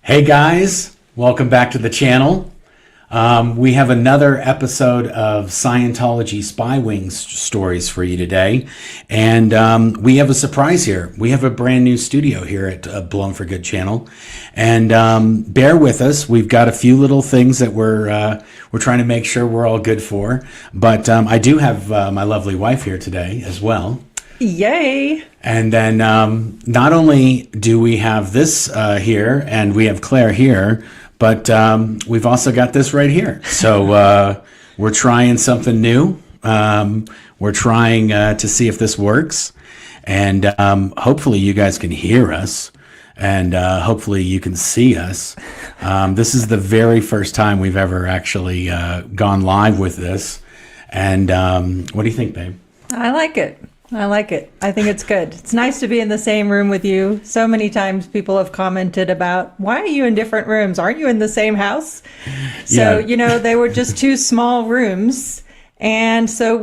Hey guys, welcome back to the channel. We have another episode of Scientology Spy Wings stories for you today. And we have a surprise here. We have a brand new studio here at Blown for Good channel. And bear with us. We've got a few little things that we're trying to make sure we're all good for. But I do have my lovely wife here today as well. Yay! And then not only do we have this here, and we have Claire here, but we've also got this right here. So we're trying something new. We're trying to see if this works. And hopefully you guys can hear us. And hopefully you can see us. This is the very first time we've ever actually gone live with this. And what do you think, babe? I like it. I think it's good. It's nice to be in the same room with you. So many times people have commented about, why are you in different rooms? Aren't you in the same house? So, they were just two small rooms. And so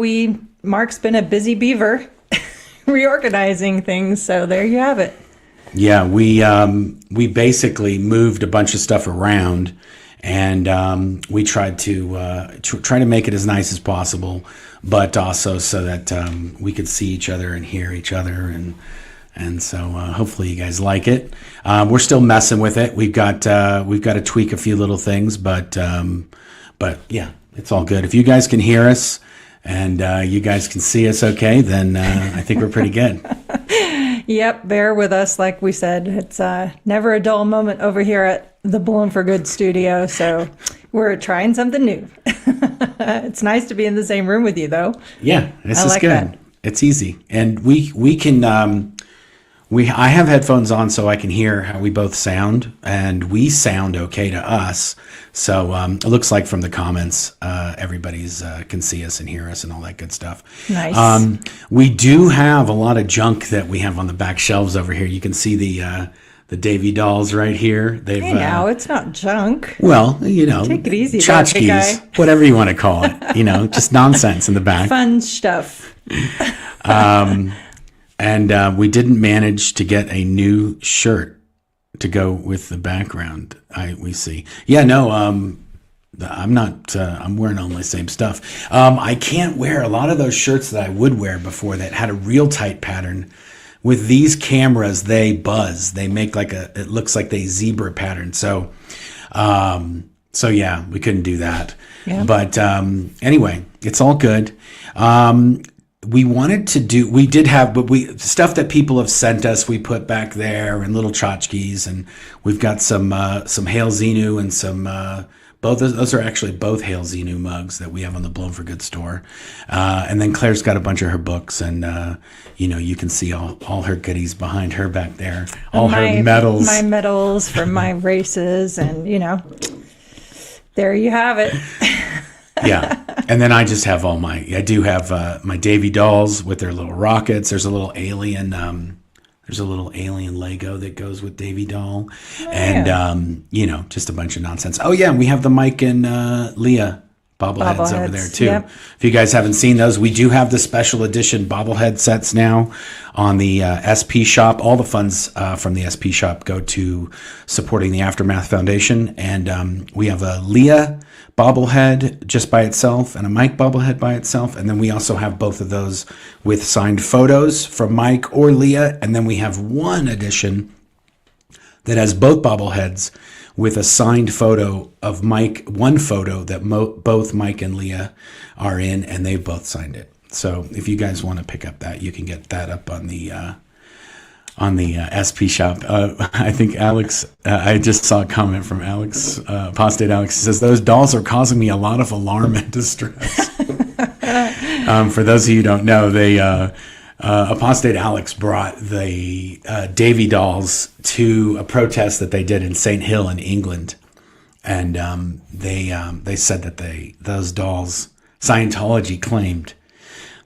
Mark's been a busy beaver reorganizing things. So there you have it. Yeah, we basically moved a bunch of stuff around, and we tried to try to make it as nice as possible, but also so that we could see each other and hear each other, and so hopefully you guys like it. We're still messing with it. We've got to tweak a few little things, but yeah, it's all good. If you guys can hear us and you guys can see us okay, then I think we're pretty good. Yep, bear with us. Like we said, it's never a dull moment over here at the Blown for Good studio. So we're trying something new. It's nice to be in the same room with you, though. Yeah, this is like good. That. It's easy, and we can. I have headphones on so I can hear how we both sound, and we sound okay to us. So it looks like from the comments, everybody's can see us and hear us and all that good stuff. Nice. We do have a lot of junk that we have on the back shelves over here. You can see the Davy dolls right here. They've now it's not junk. Well, take it easy, tchotchkes, whatever you want to call it. Just nonsense in the back. Fun stuff. And we didn't manage to get a new shirt to go with the background. We see. Yeah, no, I'm not. I'm wearing all my same stuff. I can't wear a lot of those shirts that I would wear before that had a real tight pattern. With these cameras, they buzz. They make it looks like they zebra pattern. So yeah, we couldn't do that. Yeah. But anyway, it's all good. We wanted to do, we did have, but stuff that people have sent us, we put back there, and little tchotchkes, and we've got some Hail Xenu and some, both those are actually both Hail Xenu mugs that we have on the Blown for Good store. And then Claire's got a bunch of her books, and, you can see all her goodies behind her back there, all her medals. My medals from my races, and, there you have it. Yeah. And then I just have I do have my Davy dolls with their little rockets. There's a little alien Lego that goes with Davy doll. And, just a bunch of nonsense. Oh yeah. And we have the Mike and Leah bobbleheads over there too. Yep. If you guys haven't seen those, we do have the special edition bobblehead sets now on the SP shop. All the funds from the SP shop go to supporting the Aftermath Foundation. And we have a Leah bobblehead just by itself and a Mike bobblehead by itself, and then we also have both of those with signed photos from Mike or Leah, and then we have one edition that has both bobbleheads with a signed photo of Mike, one photo that both Mike and Leah are in, and they've both signed it. So if you guys want to pick up that, you can get that up on the SP shop. I think Alex, I just saw a comment from Alex, Apostate Alex. He says, those dolls are causing me a lot of alarm and distress. For those of you who don't know, Apostate Alex brought the Davy dolls to a protest that they did in St. Hill in England. And they said that those dolls, Scientology claimed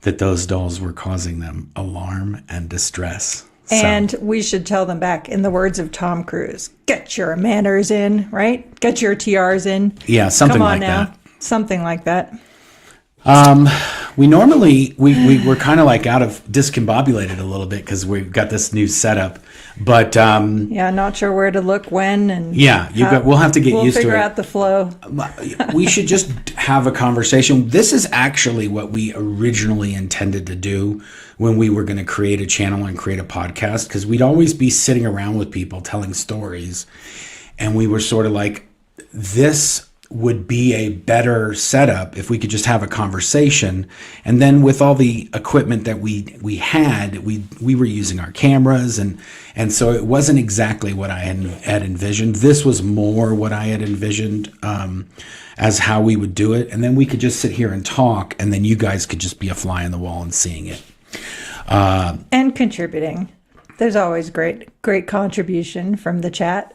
that those dolls were causing them alarm and distress. And we should tell them back in the words of Tom Cruise, get your manners in, right? Get your TRs in. Yeah, something Come on like now. that. Something like that. We normally, we're kind of like out of discombobulated a little bit because we've got this new setup. But Yeah, not sure where to look when, and yeah, we'll have to get used to it. We'll figure out the flow. We should just have a conversation. This is actually what we originally intended to do when we were going to create a channel and create a podcast, because we'd always be sitting around with people telling stories, and we were sort of like, this would be a better setup if we could just have a conversation. And then with all the equipment that we had, we were using our cameras, and so it wasn't exactly what I had envisioned. This was more what I had envisioned as how we would do it. And then we could just sit here and talk, and then you guys could just be a fly on the wall and seeing it. And contributing. There's always great contribution from the chat.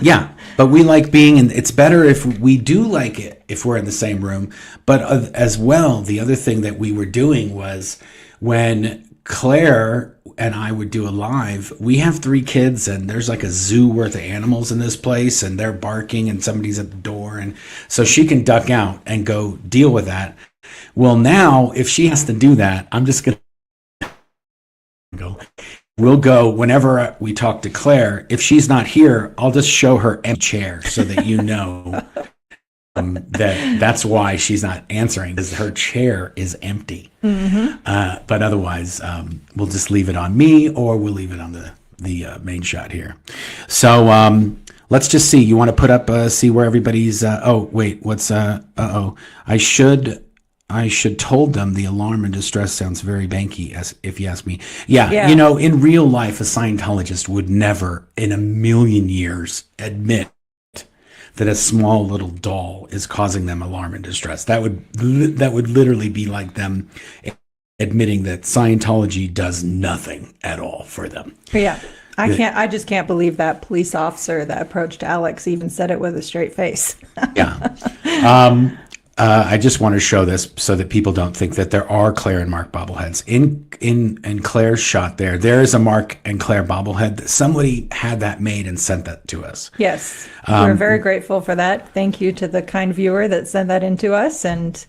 Yeah, but we like being in. It's better if we do like it if we're in the same room. But as well, the other thing that we were doing was when Claire and I would do a live. We have 3 kids, and there's like a zoo worth of animals in this place, and they're barking, and somebody's at the door, and so she can duck out and go deal with that. Well, now if she has to do that, I'm just gonna go. We'll go whenever we talk to Claire. If she's not here, I'll just show her empty chair so that you know that's why she's not answering, because her chair is empty. Mm-hmm. But otherwise, we'll just leave it on me, or we'll leave it on the main shot here. So let's just see. You want to put up, see where everybody's. Oh wait, what's I should told them the alarm and distress sounds very banky, as if you ask me. Yeah, you know, in real life, a Scientologist would never in a million years admit that a small little doll is causing them alarm and distress. That would literally be like them admitting that Scientology does nothing at all for them. Yeah. I just can't believe that police officer that approached Alex even said it with a straight face. Yeah. I just want to show this so that people don't think that there are Claire and Mark bobbleheads. In Claire's shot there is a Mark and Claire bobblehead. Somebody had that made and sent that to us. Yes. We're very grateful for that. Thank you to the kind viewer that sent that in to us, and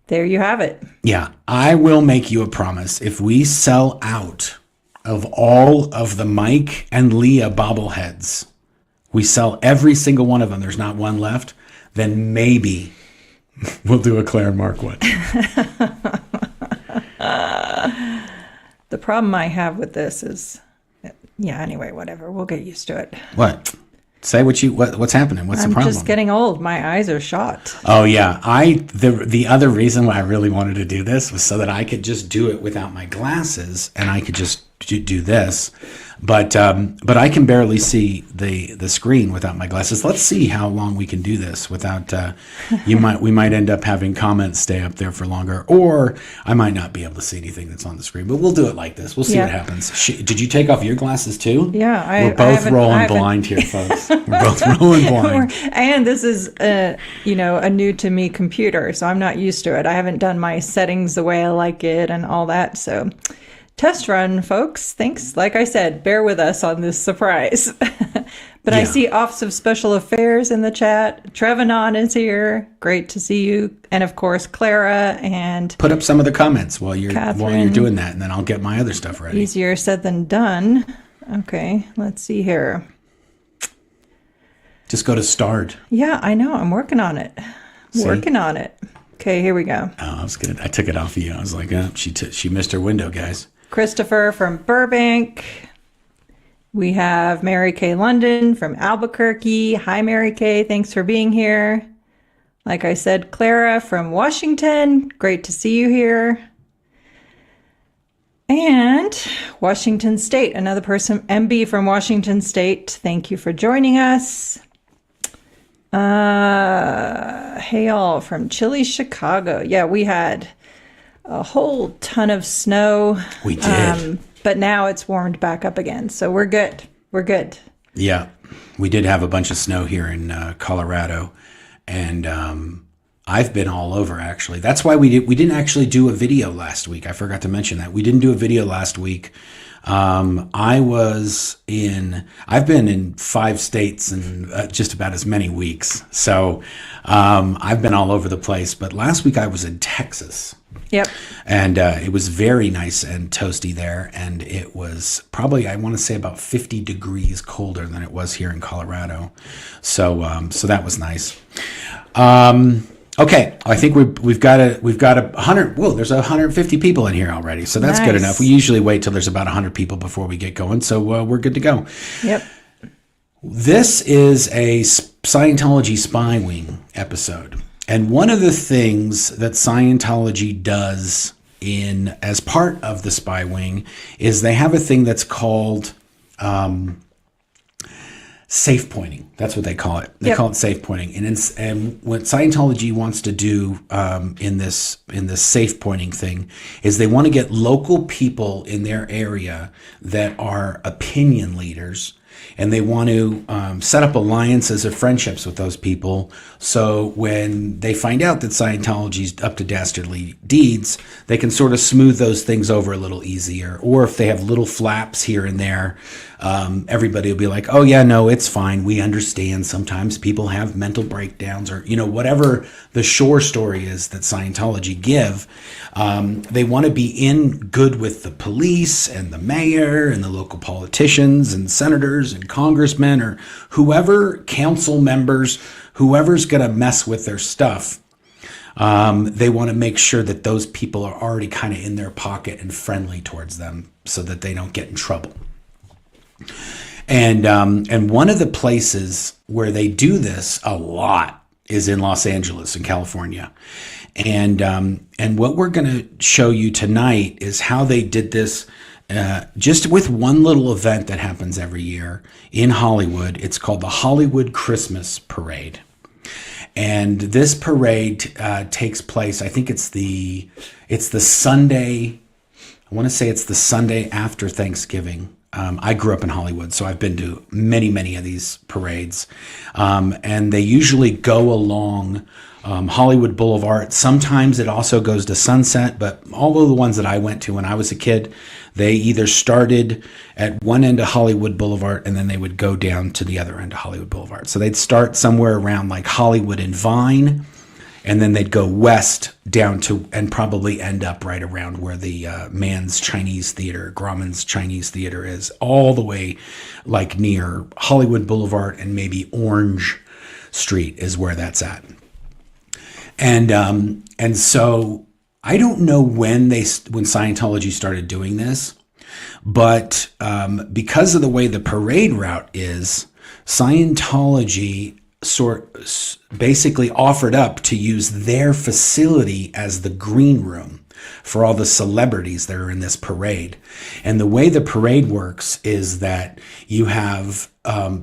there you have it. Yeah. I will make you a promise. If we sell out of all of the Mike and Leah bobbleheads, we sell every single one of them, there's not one left, then maybe we'll do a Claire and Mark one. The problem I have with this is, anyway, whatever. We'll get used to it. What? Say what's happening? What's the problem? I'm just getting old. My eyes are shot. Oh yeah. The other reason why I really wanted to do this was so that I could just do it without my glasses, and I could just do this. But I can barely see the screen without my glasses. Let's see how long we can do this without. We might end up having comments stay up there for longer, or I might not be able to see anything that's on the screen. But we'll do it like this. We'll see what happens. Did you take off your glasses too? Yeah, we're both rolling blind here, folks. We're both rolling blind. And this is a new to me computer, so I'm not used to it. I haven't done my settings the way I like it and all that, so. Test run, folks. Thanks. Like I said, bear with us on this surprise. But I see Office of Special Affairs in the chat. Trevanon is here. Great to see you. And of course, Clara and put up some of the comments while you're doing that, and then I'll get my other stuff ready. Easier said than done. Okay, let's see here. Just go to start. Yeah, I know. I'm working on it. Working on it. Okay, here we go. Oh, that was good. I took it off of you. I was like, she missed her window, guys. Christopher from Burbank. We have Mary Kay London from Albuquerque. Hi, Mary Kay. Thanks for being here. Like I said, Clara from Washington. Great to see you here. And Washington State, another person, MB from Washington State. Thank you for joining us. Hey all from chilly Chicago. Yeah, we had a whole ton of snow. We did. But now it's warmed back up again. So we're good. We're good. Yeah. We did have a bunch of snow here in Colorado. And I've been all over, actually. That's why we didn't actually do a video last week. I forgot to mention that. We didn't do a video last week I've been in 5 states in just about as many weeks. So I've been all over the place. But last week I was in Texas. Yep. And it was very nice and toasty there. And it was probably, I want to say, about 50 degrees colder than it was here in Colorado. So so that was nice. Okay, I think we've got a 100. Whoa, there's 150 people in here already, so that's good enough. We usually wait till there's about 100 people before we get going, so we're good to go. Yep. This is a Scientology Spy Wing episode, and one of the things that Scientology does as part of the Spy Wing is they have a thing that's called safe pointing. That's what they call it. They call it safe pointing. And what Scientology wants to do in this safe pointing thing is they want to get local people in their area that are opinion leaders, and they want to set up alliances or friendships with those people. So when they find out that Scientology's up to dastardly deeds, they can sort of smooth those things over a little easier. Or if they have little flaps here and there, everybody will be like, oh yeah, no, it's fine. We understand sometimes people have mental breakdowns, or, whatever the shore story is that Scientology give. They want to be in good with the police and the mayor and the local politicians and senators and congressmen or whoever, council members, whoever's going to mess with their stuff. They want to make sure that those people are already kind of in their pocket and friendly towards them so that they don't get in trouble. And one of the places where they do this a lot is in Los Angeles in California. And what we're going to show you tonight is how they did this just with one little event that happens every year in Hollywood. It's called the Hollywood Christmas Parade. And this parade takes place, I think it's the Sunday, I want to say it's the Sunday after Thanksgiving. I grew up in Hollywood, so I've been to many, many of these parades. And they usually go along Hollywood Boulevard. Sometimes it also goes to Sunset, but all of the ones that I went to when I was a kid, they either started at one end of Hollywood Boulevard and then they would go down to the other end of Hollywood Boulevard. So they'd start somewhere around like Hollywood and Vine, and then they'd go west down to and probably end up right around where the Grauman's Chinese Theater is, all the way like near Hollywood Boulevard and maybe Orange Street is where that's at. And so I don't know when Scientology started doing this, but because of the way the parade route is, Scientology basically offered up to use their facility as the green room for all the celebrities that are in this parade. And the way the parade works is that you have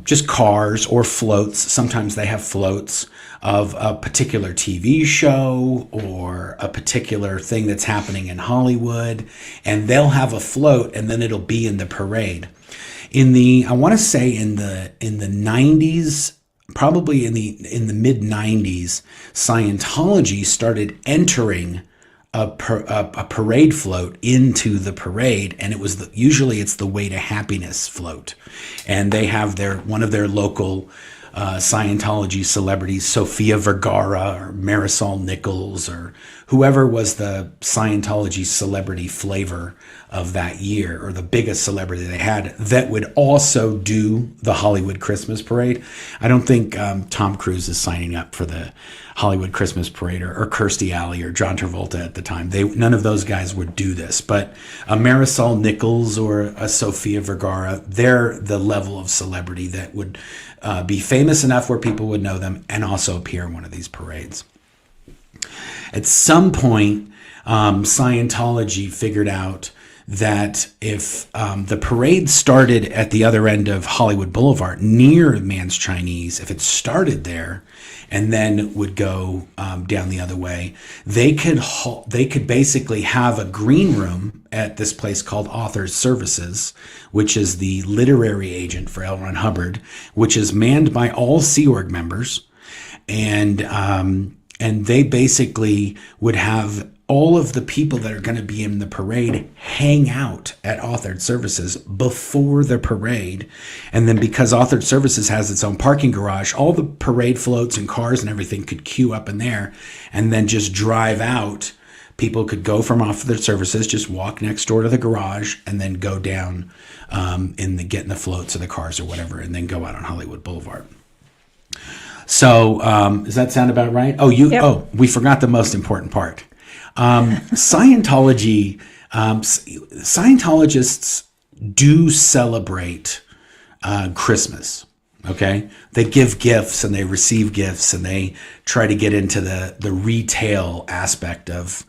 just cars or floats. Sometimes they have floats of a particular TV show or a particular thing that's happening in Hollywood, and they'll have a float and then it'll be in the parade. I want to say in the 90s, probably in the mid 90s, Scientology started entering a parade float into the parade, and it was usually it's the Way to Happiness float, and they have one of their local Scientology celebrities, Sofia Vergara or Marisol Nichols or whoever was the Scientology celebrity flavor of that year, or the biggest celebrity they had, that would also do the Hollywood Christmas Parade. I don't think Tom Cruise is signing up for the Hollywood Christmas Parade, or Kirstie Alley or John Travolta at the time. None of those guys would do this, but a Marisol Nichols or a Sofia Vergara, they're the level of celebrity that would be famous enough where people would know them and also appear in one of these parades. At some point, Scientology figured out that if the parade started at the other end of Hollywood Boulevard near Mann's Chinese, if it started there and then would go down the other way, they could basically have a green room at this place called Authors Services, which is the literary agent for L. Ron Hubbard, which is manned by all Sea Org members, and they basically would have all of the people that are going to be in the parade hang out at Authored Services before the parade. And then because Authored Services has its own parking garage, all the parade floats and cars and everything could queue up in there and then just drive out. People could go from Authored Services, just walk next door to the garage and then go down get in the floats or the cars or whatever, and then go out on Hollywood Boulevard. So does that sound about right? We forgot the most important part. Scientologists do celebrate Christmas. Okay, they give gifts and they receive gifts and they try to get into the retail aspect of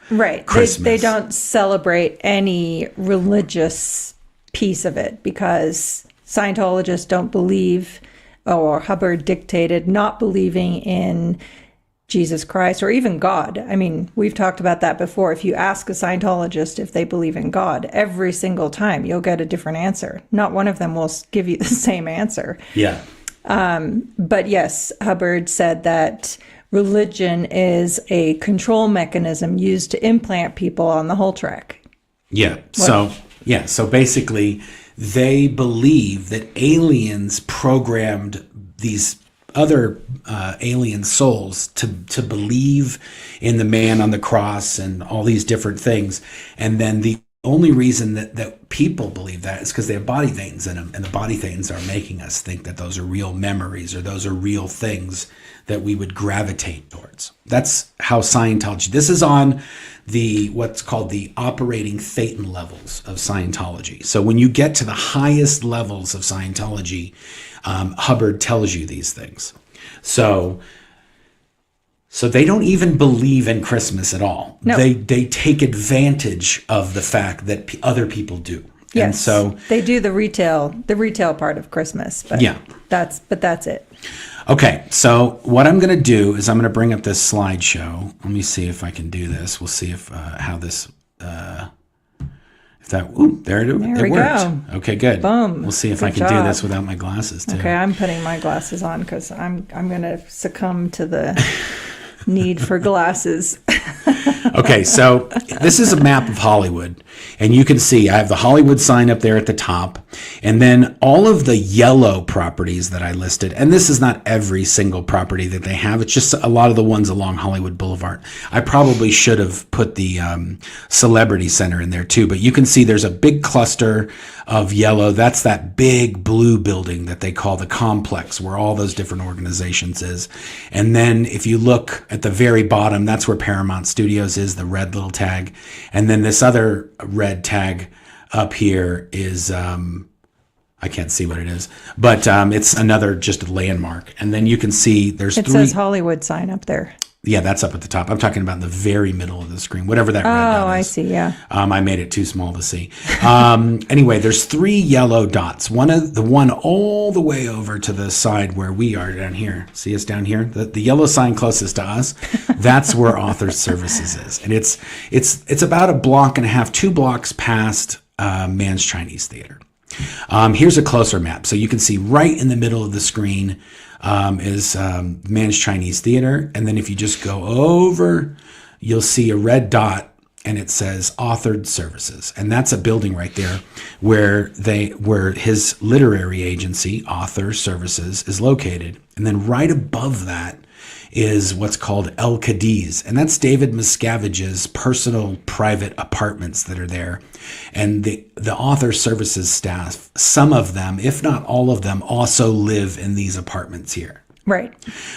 Christmas. They don't celebrate any religious piece of it because Scientologists don't believe, or Hubbard dictated not believing in Jesus Christ or even God. I mean, we've talked about that before. If you ask a Scientologist if they believe in God, every single time you'll get a different answer. Not one of them will give you the same answer. Yeah. But yes, Hubbard said that religion is a control mechanism used to implant people on the whole track. Yeah. So basically they believe that aliens programmed these other alien souls to believe in the man on the cross and all these different things. And then the only reason that people believe that is because they have body thetans in them, and the body thetans are making us think that those are real memories or those are real things that we would gravitate towards. That's how Scientology, this is on what's called the operating thetan levels of Scientology. So when you get to the highest levels of Scientology, Hubbard tells you these things. So they don't even believe in Christmas at all. No. They take advantage of the fact that other people do. Yes. And so they do the retail part of Christmas. But yeah. That's it. Okay, so what I'm going to do is I'm going to bring up this slideshow. Let me see if I can do this. We'll see if how this there it worked. Go. Okay, good. Boom. We'll see if Good I can job. do this without my glasses too. Okay, I'm putting my glasses on because I'm going to succumb to the need for glasses. Okay, so this is a map of Hollywood, and you can see I have the Hollywood sign up there at the top, and then all of the yellow properties that I listed, and this is not every single property that they have, it's just a lot of the ones along Hollywood Boulevard. I probably should have put the Celebrity Center in there too, but you can see there's a big cluster of yellow. That's that big blue building that they call the complex, where all those different organizations is. And then if you look at the very bottom, that's where Paramount Studios is, the red little tag. And then this other red tag up here is, I can't see what it is, but it's another just a landmark. And then you can see there's It says Hollywood sign up there. Yeah, that's up at the top. I'm talking about in the very middle of the screen, whatever that red dot is. Oh, I see, yeah. I made it too small to see. Anyway, there's 3 yellow dots. The one all the way over to the side where we are down here. See us down here? The yellow sign closest to us, that's where Author Services is. And it's about a block and a half, 2 blocks past Mann's Chinese Theater. Here's a closer map. So you can see right in the middle of the screen is Mann's Chinese Theater. And then if you just go over, you'll see a red dot and it says Authored Services. And that's a building right there where his literary agency, Author Services, is located. And then right above that is what's called El Cadiz. And that's David Miscavige's personal private apartments that are there. And the Author Services staff, some of them, if not all of them, also live in these apartments here. Right.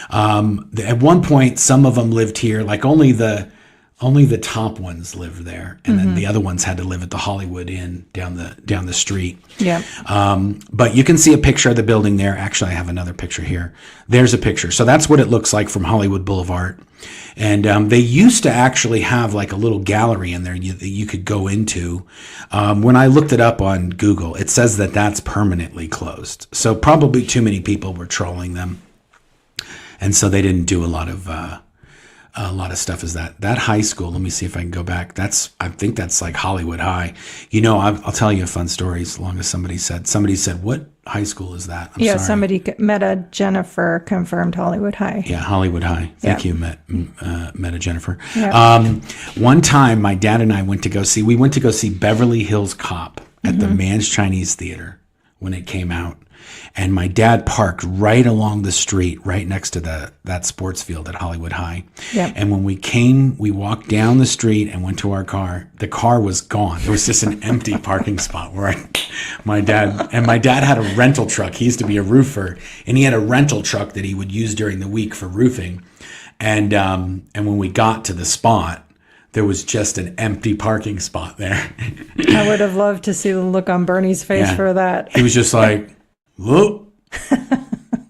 At one point, some of them lived here, like only the top ones lived there, and then the other ones had to live at the Hollywood Inn down the street. Yeah. But you can see a picture of the building there. Actually, I have another picture here. There's a picture. So that's what it looks like from Hollywood Boulevard. And they used to actually have like a little gallery in there that you could go into. When I looked it up on Google, it says that that's permanently closed. So probably too many people were trolling them. And so they didn't do a lot of a lot of stuff is that high school. Let me see if I can go back. I think that's like Hollywood High. I'll tell you a fun story as long as somebody said, what high school is that? I'm sorry. Somebody Meta Jennifer confirmed Hollywood High. Yeah, Hollywood High. Thank you, Meta Jennifer. Yep. One time my dad and I went to go see Beverly Hills Cop at the Mann's Chinese Theater when it came out. And my dad parked right along the street, right next to that sports field at Hollywood High. Yep. And when we walked down the street and went to our car, the car was gone. There was just an empty parking spot where my dad had a rental truck. He used to be a roofer, and he had a rental truck that he would use during the week for roofing. And when we got to the spot, there was just an empty parking spot there. I would have loved to see the look on Bernie's face for that. He was just like, whoa,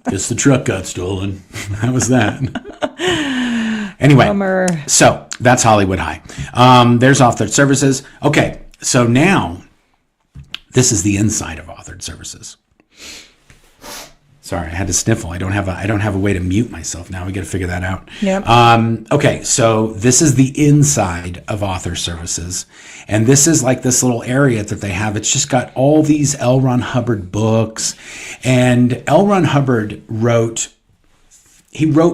guess the truck got stolen. How was that? Anyway, Bummer. So that's Hollywood High. There's Authored Services. Okay, so now this is the inside of Authored Services. Sorry, I had to sniffle. I don't have a way to mute myself now. We got to figure that out. Yep. Okay, so this is the inside of Author Services, and this is like this little area that they have. It's just got all these L. Ron Hubbard books, and L. Ron Hubbard wrote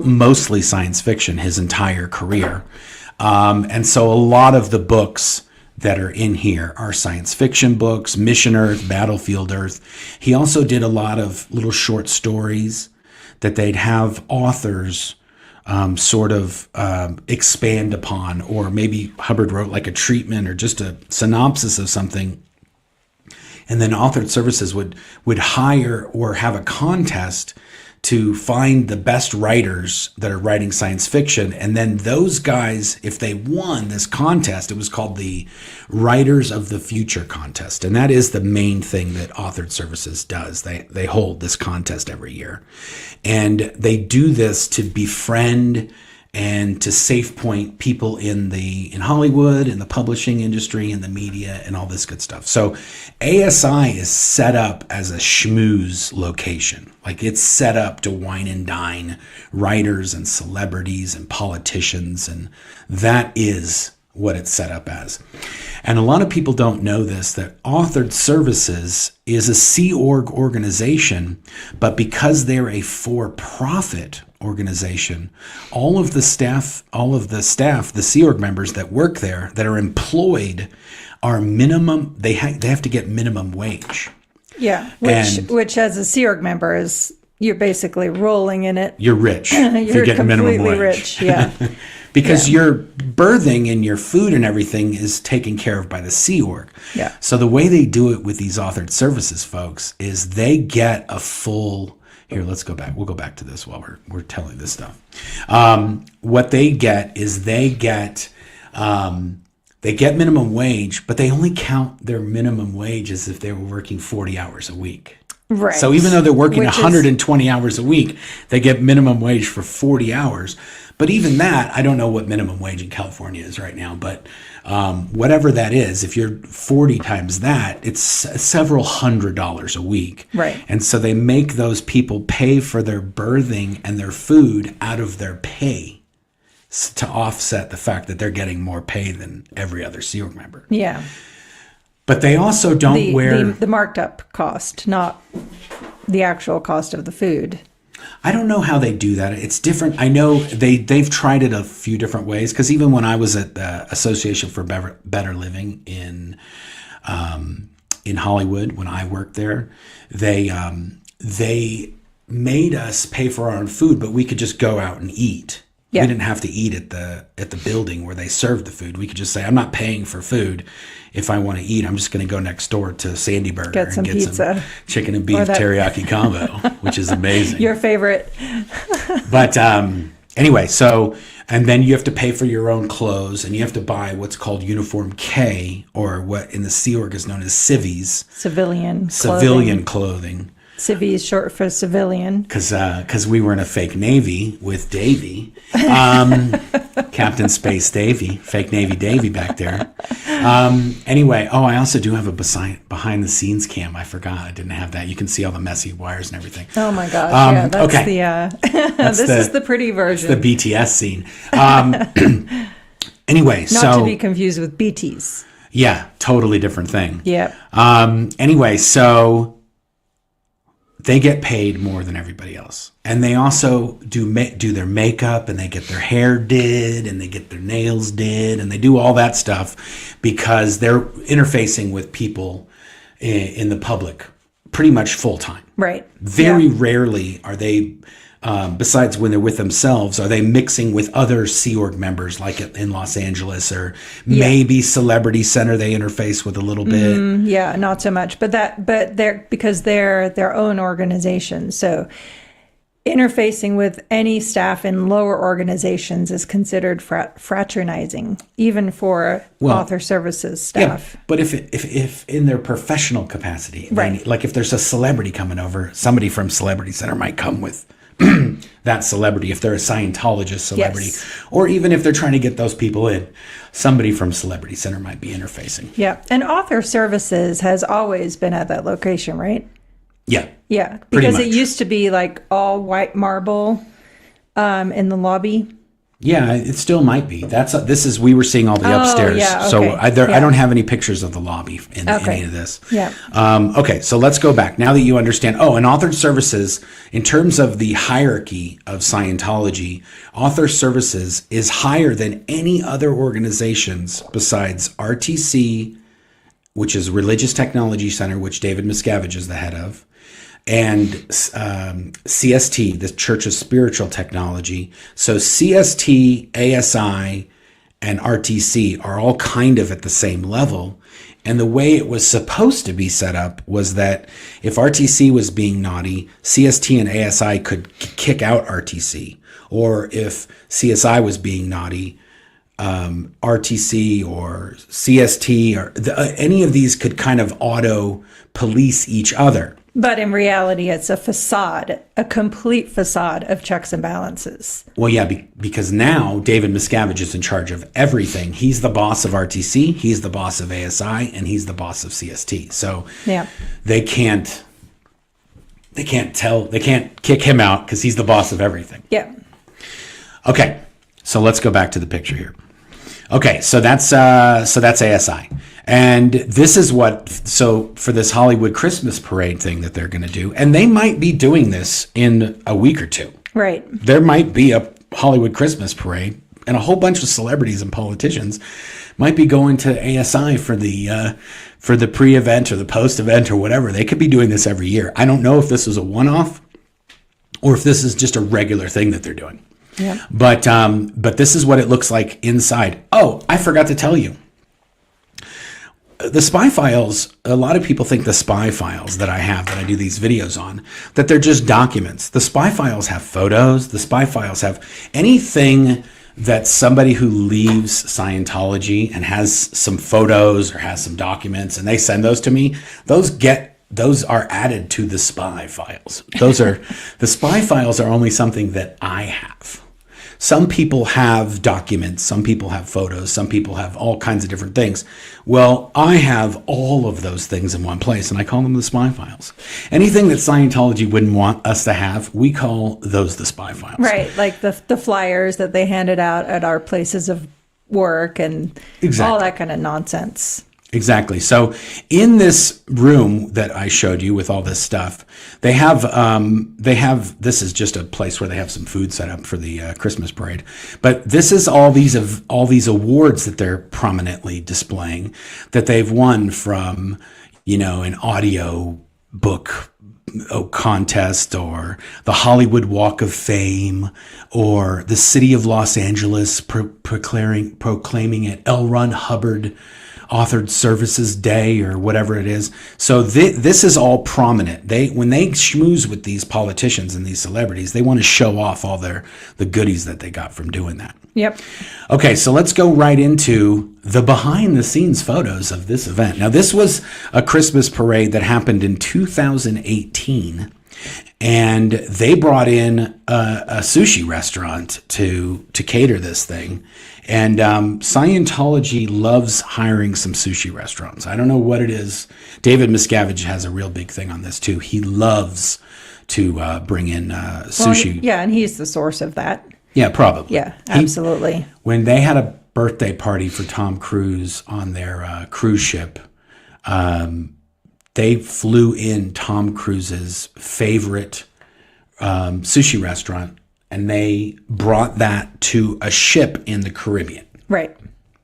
mostly science fiction his entire career, and so a lot of the books that are in here are science fiction books, Mission Earth, Battlefield Earth. He also did a lot of little short stories that they'd have authors expand upon, or maybe Hubbard wrote like a treatment or just a synopsis of something. And then Authored Services would hire or have a contest to find the best writers that are writing science fiction. And then those guys, if they won this contest, it was called the Writers of the Future contest. And that is the main thing that Authored Services does. They hold this contest every year. And they do this to befriend and to safe point people in Hollywood, in the publishing industry, in the media, and all this good stuff. So ASI is set up as a schmooze location. Like, it's set up to wine and dine writers and celebrities and politicians, and that is what it's set up as. And a lot of people don't know this, that Authored Services is a Sea Org organization, but because they're a for-profit organization, all of the staff, the Sea Org members that work there, that are employed, are minimum, they have to get minimum wage. Yeah, which as a Sea Org member is, you're basically rolling in it. You're rich. You're getting minimum wage. Rich, yeah. Because your birthing and your food and everything is taken care of by the Sea Org. Yeah. So the way they do it with these Authored Services folks is they get a full. Here, let's go back. We'll go back to this while we're telling this stuff. What they get is they get minimum wage, but they only count their minimum wage as if they were working 40 hours a week. Right. So even though they're working 120 hours a week, they get minimum wage for 40 hours. But even that, I don't know what minimum wage in California is right now, but whatever that is, if you're 40 times that, it's several $100s a week. Right. And so they make those people pay for their birthing and their food out of their pay to offset the fact that they're getting more pay than every other Sea Org member. Yeah. But they also don't wear the marked up cost, not the actual cost of the food. I don't know how they do that. It's different. I know they've tried it a few different ways, because even when I was at the Association for Better Living in Hollywood, when I worked there, they made us pay for our own food, but we could just go out and eat. Yeah. We didn't have to eat at the building where they served the food. We could just say, I'm not paying for food. If I want to eat, I'm just going to go next door to Sandy Burger and get pizza. some chicken and beef teriyaki combo, which is amazing. Your favorite. But anyway, and then you have to pay for your own clothes, and you have to buy what's called Uniform K, or what in the Sea Org is known as civvies. Civilian clothing. Civi is short for civilian. Because we were in a fake Navy with Davy. Captain Space Davy. Fake Navy Davy back there. Anyway, I also do have a behind the scenes cam. I forgot. I didn't have that. You can see all the messy wires and everything. Oh my gosh. Yeah, that's okay. This is the pretty version. The BTS scene. Anyway, Not to be confused with BTs. Yeah, totally different thing. Yeah. Anyway, so they get paid more than everybody else. And they also do their makeup, and they get their hair did, and they get their nails did, and they do all that stuff because they're interfacing with people in the public pretty much full time. Right. Very rarely are they, besides when they're with themselves, are they mixing with other Sea Org members like in Los Angeles, or maybe Celebrity Center they interface with a little bit. Yeah, not so much. But they're because they're their own organization. So interfacing with any staff in lower organizations is considered fraternizing, even for author services staff. Yeah, but if in their professional capacity, right. like if there's a celebrity coming over, somebody from Celebrity Center might come with that celebrity. If they're a Scientologist celebrity, or even if they're trying to get those people in, somebody from Celebrity Center might be interfacing. Yeah, and author services has always been at that location, right? Yeah, because it used to be like all white marble in the lobby. Yeah, it still might be. We were seeing all the upstairs. Yeah, okay. So I don't have any pictures of the lobby in any of this. Yeah. Okay, so let's go back. Now that you understand, and author services, in terms of the hierarchy of Scientology, author services is higher than any other organizations besides RTC, which is Religious Technology Center, which David Miscavige is the head of, and CST, the Church of Spiritual Technology. So CST, ASI, and RTC are all kind of at the same level. And the way it was supposed to be set up was that if RTC was being naughty, CST and ASI could kick out RTC. Or if CSI was being naughty, RTC or CST or any of these could kind of auto police each other. But in reality, it's a facade, a complete facade of checks and balances. Well, yeah, because now David Miscavige is in charge of everything. He's the boss of RTC, he's the boss of ASI, and he's the boss of CST. So they can't kick him out because he's the boss of everything. Yeah. Okay, so let's go back to the picture here. Okay, so that's ASI. And this is for this Hollywood Christmas parade thing that they're going to do, and they might be doing this in a week or two. Right. There might be a Hollywood Christmas parade, and a whole bunch of celebrities and politicians might be going to ASI for the pre-event or the post-event or whatever. They could be doing this every year. I don't know if this was a one-off or if this is just a regular thing that they're doing. Yeah. But this is what it looks like inside. Oh, I forgot to tell you. The spy files, a lot of people think the spy files that I do these videos on, that they're just documents. The spy files have photos. The spy files have anything that somebody who leaves Scientology and has some photos or has some documents and they send those to me, those are added to the spy files. The spy files are only something that I have. Some people have documents, some people have photos, some people have all kinds of different things. Well, I have all of those things in one place, and I call them the spy files. Anything that Scientology wouldn't want us to have, we call those the spy files. Right, like the flyers that they handed out at our places of work and all that kind of nonsense. Exactly. So in this room that I showed you with all this stuff, they have this is just a place where they have some food set up for the Christmas parade. But this is all these awards that they're prominently displaying that they've won from, an audio book contest or the Hollywood Walk of Fame or the city of Los Angeles proclaiming it L. Ron Hubbard authored services day or whatever it is. So this is all prominent. When they schmooze with these politicians and these celebrities, they want to show off all the goodies that they got from doing that. Yep. Okay, so let's go right into the behind the scenes photos of this event. Now, this was a Christmas parade that happened in 2018. And they brought in a sushi restaurant to cater this thing. And Scientology loves hiring some sushi restaurants. I don't know what it is. David Miscavige has a real big thing on this too. He loves to bring in sushi. Well, yeah, and he's the source of that. Yeah, probably. Yeah, absolutely. When they had a birthday party for Tom Cruise on their cruise ship, they flew in Tom Cruise's favorite sushi restaurant, and they brought that to a ship in the Caribbean. Right.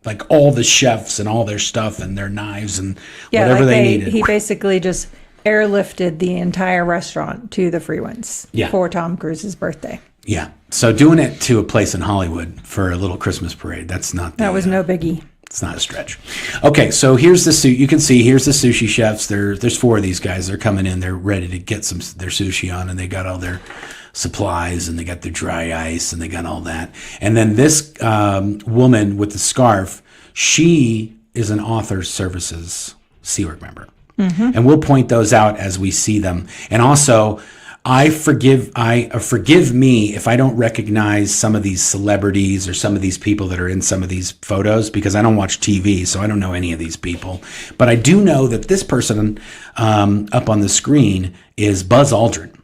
Like all the chefs and all their stuff and their knives and Yeah, whatever they needed. He basically just airlifted the entire restaurant to the Freewinds for Tom Cruise's birthday. Yeah. So doing it to a place in Hollywood for a little Christmas parade, that was no biggie. It's not a stretch. Okay, so here's the suit. You can see here's the sushi chefs. There's 4 of these guys. They're coming in. They're ready to get their sushi on, and they got all their supplies, and they got their dry ice, and they got all that. And then this woman with the scarf, she is an author services Sea Org member, and we'll point those out as we see them. And also, forgive me if I don't recognize some of these celebrities or some of these people that are in some of these photos, because I don't watch TV, so I don't know any of these people. But I do know that this person up on the screen is Buzz Aldrin,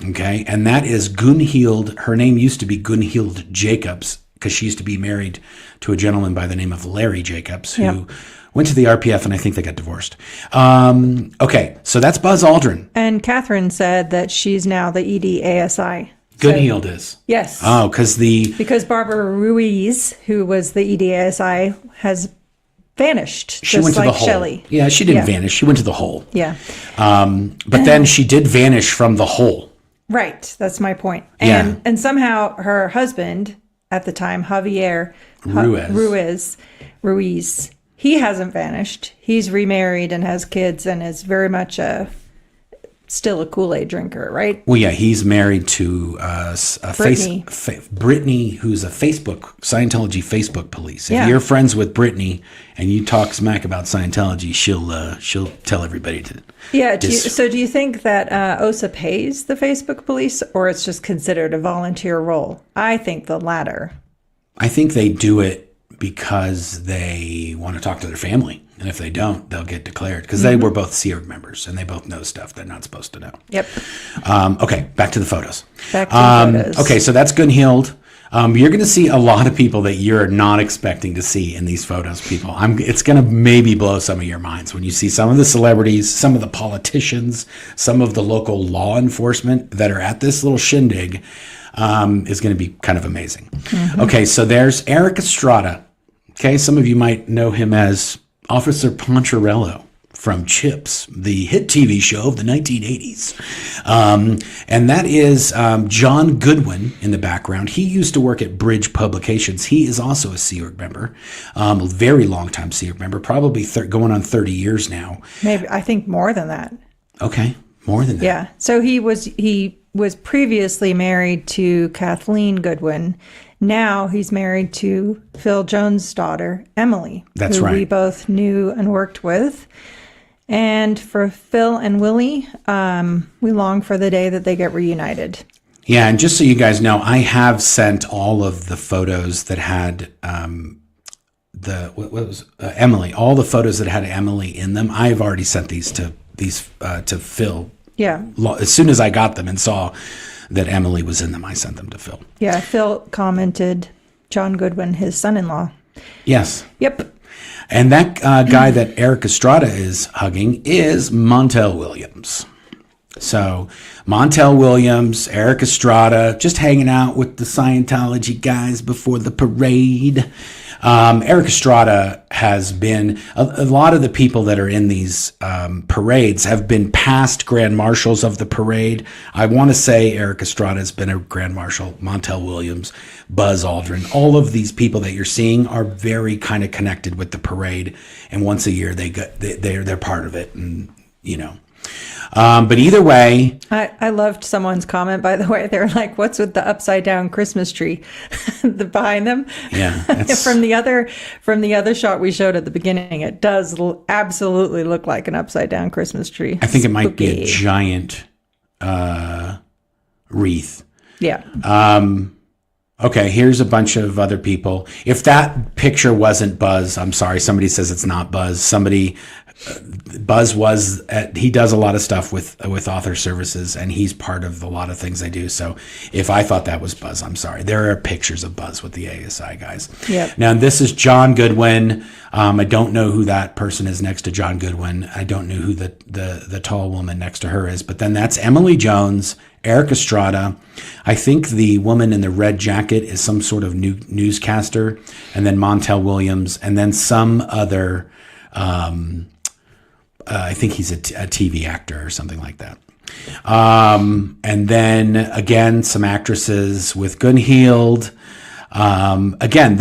okay? And that is Gunhild. Her name used to be Gunhild Jacobs, because she used to be married to a gentleman by the name of Larry Jacobs, who went to the RPF, and I think they got divorced. Okay, so that's Buzz Aldrin. And Catherine said that she's now the EDASI. Gunhild is. Yes. Oh, because Barbara Ruiz, who was the EDASI, has vanished. She went to the hole. Shelley. Yeah, she didn't vanish. She went to the hole. Yeah. But then she did vanish from the hole. Right. That's my point. And somehow her husband at the time, Javier Ruiz, he hasn't vanished. He's remarried and has kids and is very much still a Kool-Aid drinker, right? Well, yeah, he's married to Brittany, who's a Scientology Facebook police. If you're friends with Brittany and you talk smack about Scientology, she'll tell everybody to. Yeah. Do you think that OSA pays the Facebook police, or it's just considered a volunteer role? I think the latter. I think they do it because they want to talk to their family. And if they don't, they'll get declared. Because they were both Sea Org members, and they both know stuff they're not supposed to know. Yep. Okay, back to the photos. Okay, so that's Gunhild. You're going to see a lot of people that you're not expecting to see in these photos, people. It's going to maybe blow some of your minds when you see some of the celebrities, some of the politicians, some of the local law enforcement that are at this little shindig. Is going to be kind of amazing. Okay, so there's Eric Estrada. Okay, some of you might know him as Officer Poncherello from Chips, the hit TV show of the 1980s. And that is John Goodwin in the background. He used to work at Bridge Publications. He is also a Sea Org member, a very long-time Sea Org member, probably going on 30 years now. Maybe, I think more than that. Okay, more than that. Yeah, so he was previously married to Kathleen Goodwin. Now he's married to Phil Jones' daughter, Emily. That's who right. We both knew and worked with. And for Phil and Willie, we long for the day that they get reunited. Yeah, and just so you guys know, I have sent all of the photos that had Emily. All the photos that had Emily in them. I've already sent these to Phil. Yeah. As soon as I got them and saw that Emily was in them, I sent them to Phil. Yeah, Phil commented, John Goodwin, his son-in-law. Yes. Yep. And that guy that Eric Estrada is hugging is Montel Williams. So Montel Williams, Eric Estrada, just hanging out with the Scientology guys before the parade. Eric Estrada has been, a lot of the people that are in these parades have been past grand marshals of the parade. I want to say Eric Estrada has been a grand marshal, Montel Williams, Buzz Aldrin. All of these people that you're seeing are very kind of connected with the parade. And once a year, they're part of it. And, you know. But either way, I loved someone's comment, by the way. They're like, what's with the upside down Christmas tree behind them? Yeah. from the other shot we showed at the beginning, it does absolutely look like an upside down Christmas tree. I think it might be a giant wreath. Yeah. Okay, here's a bunch of other people. If that picture wasn't Buzz, I'm sorry, somebody says it's not Buzz. Buzz he does a lot of stuff with author services, and he's part of a lot of things they do. So if I thought that was Buzz, I'm sorry. There are pictures of Buzz with the ASI guys. Yeah. Now, this is John Goodwin. I don't know who that person is next to John Goodwin. I don't know who the tall woman next to her is, but then that's Emily Jones, Eric Estrada. I think the woman in the red jacket is some sort of newscaster, and then Montel Williams, and then some other, I think he's a TV actor or something like that. And then again, some actresses with Gunhild. Again,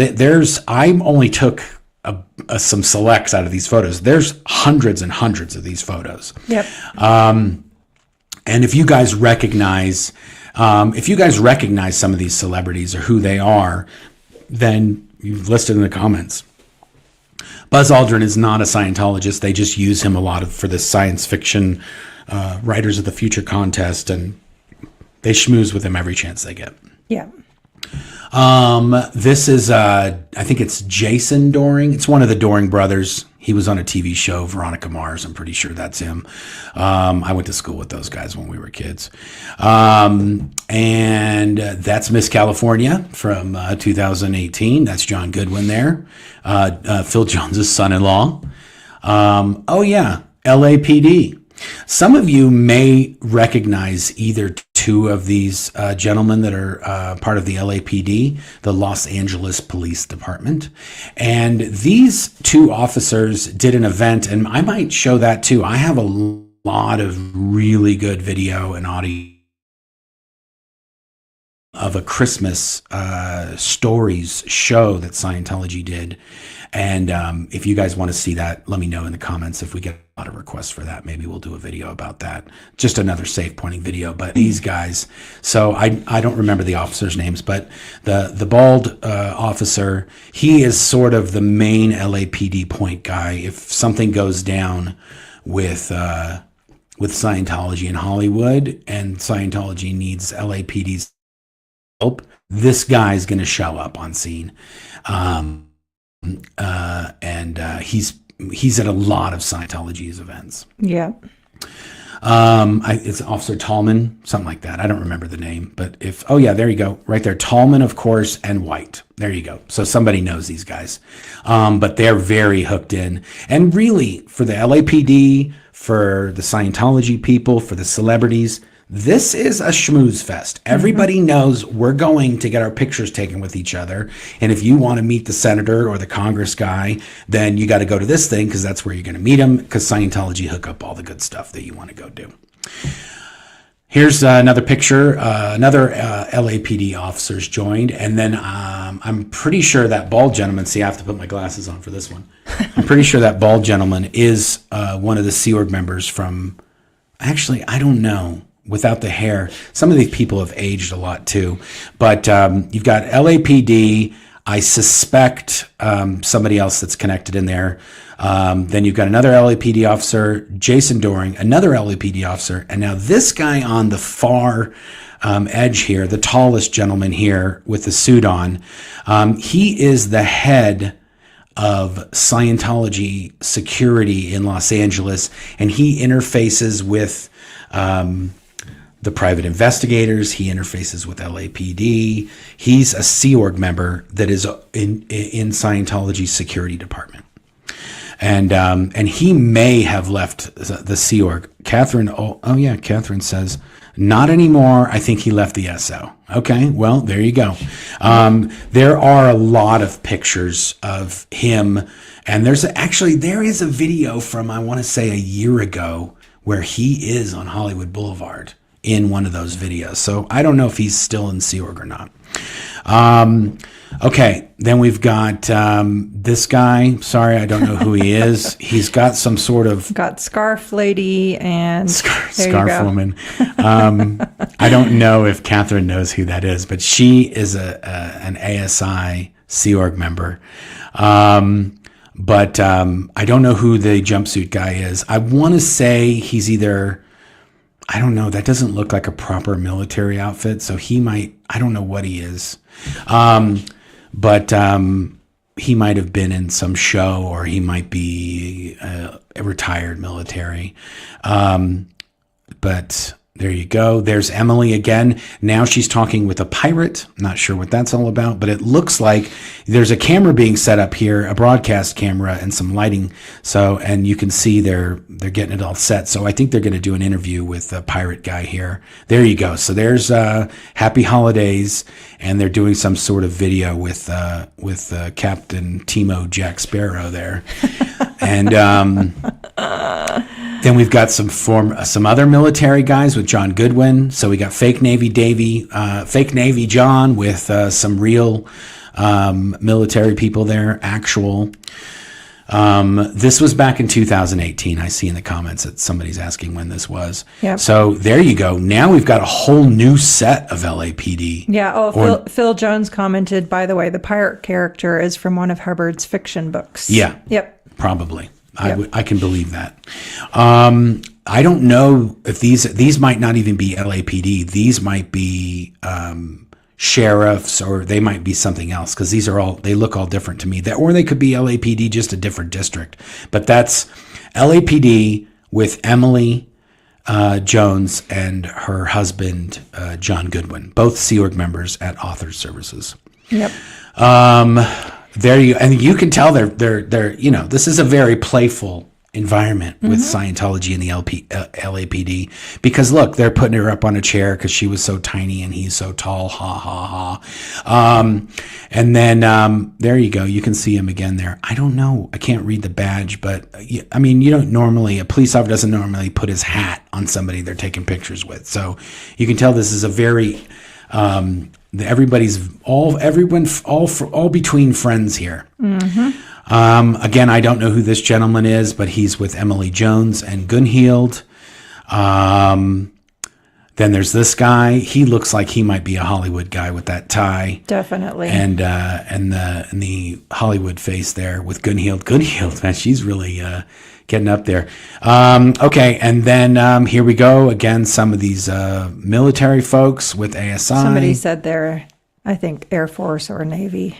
I only took some selects out of these photos. There's hundreds and hundreds of these photos. Yep. And if you guys recognize some of these celebrities or who they are, then you've listed in the comments. Buzz Aldrin is not a Scientologist. They just use him a lot for this science fiction Writers of the Future contest, and they schmooze with him every chance they get. Yeah. This is, I think it's Jason Doring. It's one of the Doring brothers. He was on a TV show, Veronica Mars. I'm pretty sure that's him. I went to school with those guys when we were kids. And that's Miss California from 2018. That's John Goodwin there. Phil Jones's son-in-law. Oh yeah, LAPD. Some of you may recognize either two of these gentlemen that are part of the LAPD, the Los Angeles Police Department. And these two officers did an event, and I might show that too. I have a lot of really good video and audio of a Christmas stories show that Scientology did. And if you guys want to see that, let me know in the comments. If we get a lot of requests for that, maybe we'll do a video about that. Just another safe pointing video. But these guys, so I don't remember the officers' names, but the bald officer, he is sort of the main LAPD point guy. If something goes down with Scientology in Hollywood and Scientology needs LAPD's help, this guy's going to show up on scene. He's at a lot of Scientology's events. Yeah. It's Officer Tallman, something like that. I don't remember the name, but there you go. Right there. Tallman, of course, and White. There you go. So somebody knows these guys. But they're very hooked in. And really, for the LAPD, for the Scientology people, for the celebrities, this is a schmooze fest. Everybody knows we're going to get our pictures taken with each other. And if you want to meet the senator or the Congress guy, then you got to go to this thing because that's where you're going to meet him, because Scientology hook up all the good stuff that you want to go do. Here's another picture. Another LAPD officers joined. And then I'm pretty sure that bald gentleman, see, I have to put my glasses on for this one. I'm pretty sure that bald gentleman is one of the Sea Org members from, actually, I don't know. Without the hair, some of these people have aged a lot too. But you've got LAPD. I suspect somebody else that's connected in there. Then you've got another LAPD officer, Jason Doring, another LAPD officer, and now this guy on the far edge here, the tallest gentleman here with the suit on, he is the head of Scientology security in Los Angeles, and he interfaces with the private investigators. He interfaces with LAPD. He's a Sea Org member that is in Scientology's security department. And he may have left the Sea Org. Catherine, Catherine says, Not anymore. I think he left the SO. Okay, well, there you go. There are a lot of pictures of him, and there is a video from, I want to say, a year ago where he is on Hollywood Boulevard in one of those videos. So I don't know if he's still in Sea Org or not. Okay, then we've got this guy. Sorry, I don't know who he is. He's got some sort of... Got Scarf Lady and... Scarf Woman. I don't know if Catherine knows who that is, but she is an ASI Sea Org member. But I don't know who the jumpsuit guy is. I want to say he's either... I don't know. That doesn't look like a proper military outfit. So he might... I don't know what he is. But he might have been in some show, or he might be a retired military. But there you go. There's Emily again. Now she's talking with a pirate. Not sure what that's all about, but it looks like there's a camera being set up here, a broadcast camera and some lighting. So, and you can see they're getting it all set. So I think they're going to do an interview with the pirate guy here. There you go. So there's Happy Holidays, and they're doing some sort of video with Captain Timo Jack Sparrow there. And then we've got some other military guys with John Goodwin. So we got fake Navy Davy, fake Navy John with some real military people there, actual. This was back in 2018. I see in the comments that somebody's asking when this was. Yep. So there you go. Now we've got a whole new set of LAPD. Yeah. Phil Jones commented, by the way, the pirate character is from one of Hubbard's fiction books. Yeah. Yep. Probably. I can believe that. I don't know if these might not even be LAPD. These might be sheriffs, or they might be something else, because they look all different to me. Or they could be LAPD, just a different district. But that's LAPD with Emily Jones and her husband John Goodwin, both Sea Org members at Authors Services. Yep. There you, and you can tell they're this is a very playful environment with Scientology and the LAPD, because look, they're putting her up on a chair because she was so tiny and he's so tall, ha ha ha. And then there you go, you can see him again there. I don't know, I can't read the badge, but I mean, a police officer doesn't normally put his hat on somebody they're taking pictures with, so you can tell this is a very everybody's all between friends here. Again, I don't know who this gentleman is, but he's with Emily Jones and Gunhild. Then there's this guy. He looks like he might be a Hollywood guy with that tie. Definitely. And the Hollywood face there with Gunhild. Gunhild, man, she's really getting up there. Okay, and then here we go again. Some of these military folks with ASI. Somebody said they're, I think, Air Force or Navy.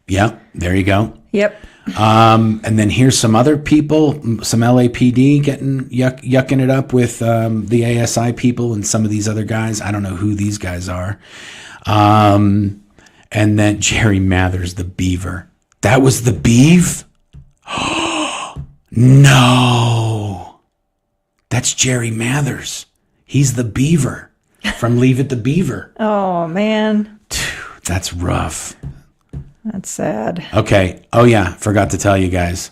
Yeah, there you go. Yep. And then here's some other people, some LAPD getting yucking it up with the ASI people and some of these other guys. I don't know who these guys are. And then Jerry Mathers, the Beaver. That was the Beeve? No. That's Jerry Mathers. He's the Beaver from Leave It to Beaver. Oh, man. That's rough. That's sad. Okay. Oh, yeah. Forgot to tell you guys.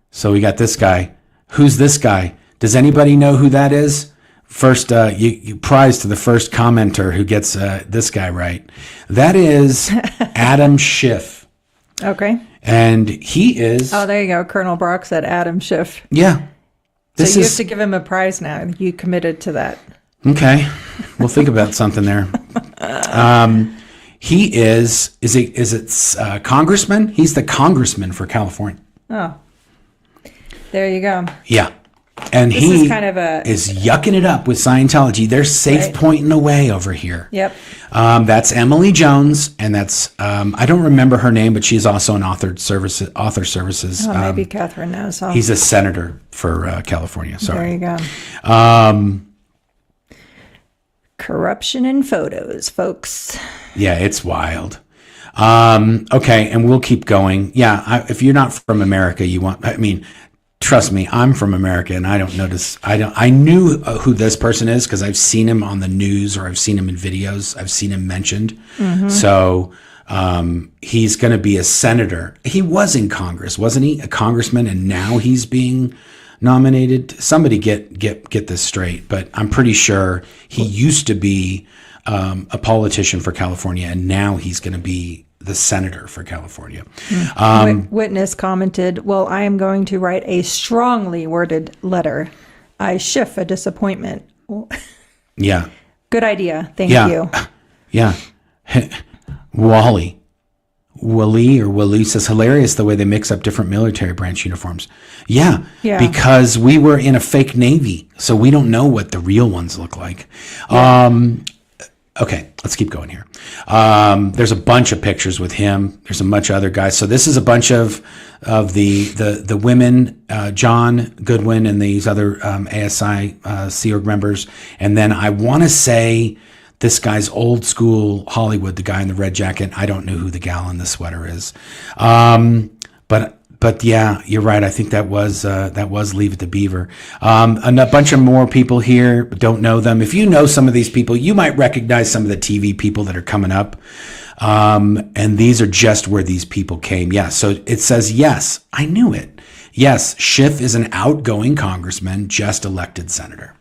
So we got this guy. Who's this guy? Does anybody know who that is? First, you prize to the first commenter who gets this guy right. That is Adam Schiff. Okay. And he is... Oh, there you go. Colonel Brock said Adam Schiff. Yeah. So you have to give him a prize now. You committed to that. Okay. We'll think about something there. He is it congressman? He's the congressman for California. Oh, there you go. Yeah. And this he is kind of is yucking it up with Scientology. They're safe pointing away over here. Yep. That's Emily Jones, and that's I don't remember her name, but she's also an author services. Oh, maybe Catherine knows. Oh. He's a senator for California. Sorry. There you go. Corruption in photos, folks. Yeah, it's wild. Okay, and we'll keep going. Yeah, if you're not from America, trust me, I'm from America, and I don't notice. I knew who this person is because I've seen him on the news or I've seen him in videos. I've seen him mentioned. So he's going to be a senator. He was in Congress, wasn't he? A congressman, and now he's being nominated. Somebody get this straight. But I'm pretty sure he used to be a politician for California, and now he's going to be the senator for California. Witness commented, well, I am going to write a strongly worded letter. I shift a disappointment. Yeah. Good idea. Thank you. Yeah. Wally says, hilarious the way they mix up different military branch uniforms. Yeah. Because we were in a fake Navy, so we don't know what the real ones look like. Okay, let's keep going here. There's a bunch of pictures with him. There's a bunch of other guys. So this is a bunch of the women, John Goodwin and these other ASI Sea Org members. And then I want to say this guy's old school Hollywood, the guy in the red jacket. I don't know who the gal in the sweater is. But yeah, you're right. I think that was Leave It to Beaver. And a bunch of more people here, don't know them. If you know some of these people, you might recognize some of the TV people that are coming up. And these are just where these people came. Yeah. So it says, yes, I knew it. Yes. Schiff is an outgoing congressman, just elected senator.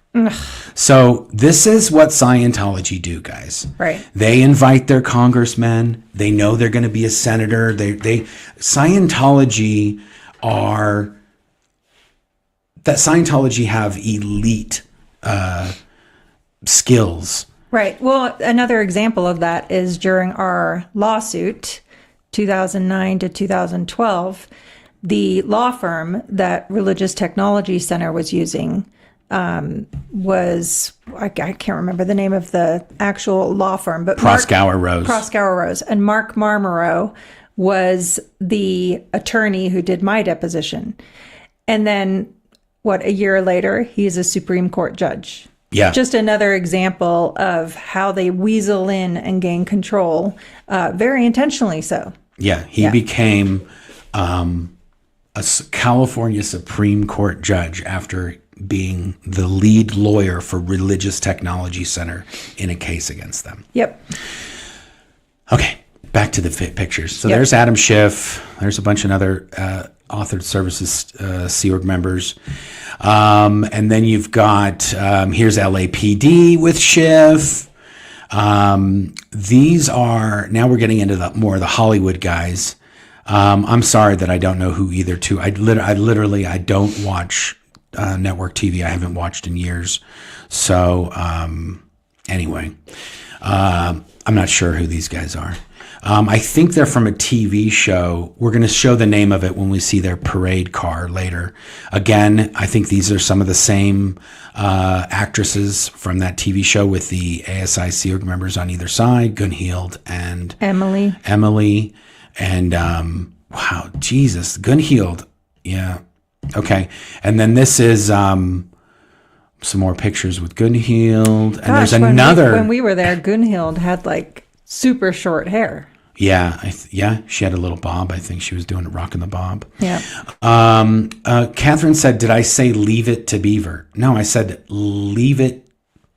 So this is what Scientology do, guys. Right. They invite their congressmen. They know they're going to be a senator. Scientology have elite skills. Right. Well, another example of that is during our lawsuit, 2009 to 2012, the law firm that Religious Technology Center was using was, I can't remember the name of the actual law firm, but Proskauer Rose. And Mark Marmoreau was the attorney who did my deposition. And then, a year later, he's a Supreme Court judge. Yeah. Just another example of how they weasel in and gain control, very intentionally so. Yeah, he became a California Supreme Court judge after being the lead lawyer for Religious Technology Center in a case against them. Yep. Okay, back to the pictures. So there's Adam Schiff. There's a bunch of other authored services Sea Org members. And then you've got, here's LAPD with Schiff. These are, now we're getting into more of the Hollywood guys. I'm sorry that I don't know who either two. I don't watch network TV. I haven't watched in years. So anyway, I'm not sure who these guys are. I think they're from a TV show. We're going to show the name of it when we see their parade car later. Again, I think these are some of the same actresses from that TV show with the ASI Sea Org members on either side, Gunhild and Emily. And wow, Jesus, Gunhild. Yeah. Okay. And then this is some more pictures with Gunhild. And there's another. When we were there, Gunhild had like super short hair. Yeah. She had a little bob. I think she was doing a rocking the bob. Yeah. Catherine said, did I say Leave It to Beaver? No, I said Leave It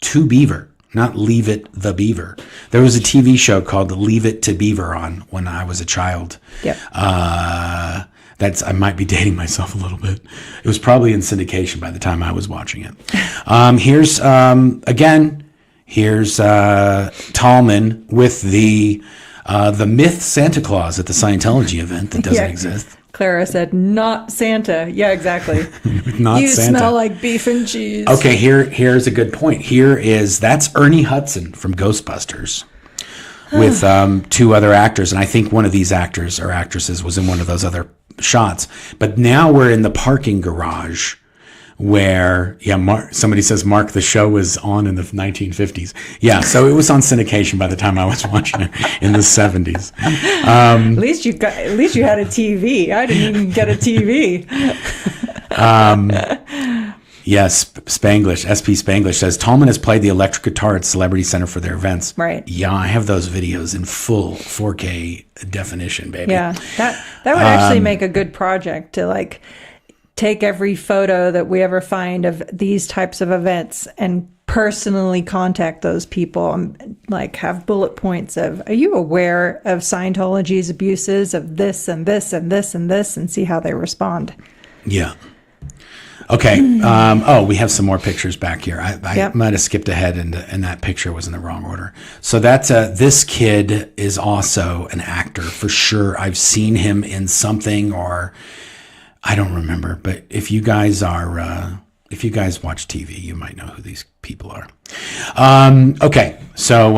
to Beaver, not Leave It the Beaver. There was a TV show called Leave It to Beaver on when I was a child. Yep. I might be dating myself a little bit. It was probably in syndication by the time I was watching it. Here's Tallman with the myth Santa Claus at the Scientology event that doesn't exist. Clara said, not Santa. Yeah, exactly. Not you Santa. Smell like beef and cheese. Okay, here's a good point. That's Ernie Hudson from Ghostbusters with two other actors. And I think one of these actors or actresses was in one of those other shots. But now we're in the parking garage where, somebody says, Mark, the show was on in the 1950s. Yeah, so it was on syndication by the time I was watching it in the 70s. At least you had a TV. I didn't even get a TV. Yes, Spanglish, SP Spanglish says, Tallman has played the electric guitar at Celebrity Center for their events. Right. Yeah, I have those videos in full 4K definition, baby. Yeah, that would actually make a good project to take every photo that we ever find of these types of events and personally contact those people and like have bullet points of, are you aware of Scientology's abuses of this and this and this and this, and see how they respond. Yeah. Okay. We have some more pictures back here. I might have skipped ahead and that picture was in the wrong order. So that's this kid is also an actor for sure. I've seen him in something, or I don't remember, but if you guys watch TV, you might know who these people are. Okay. So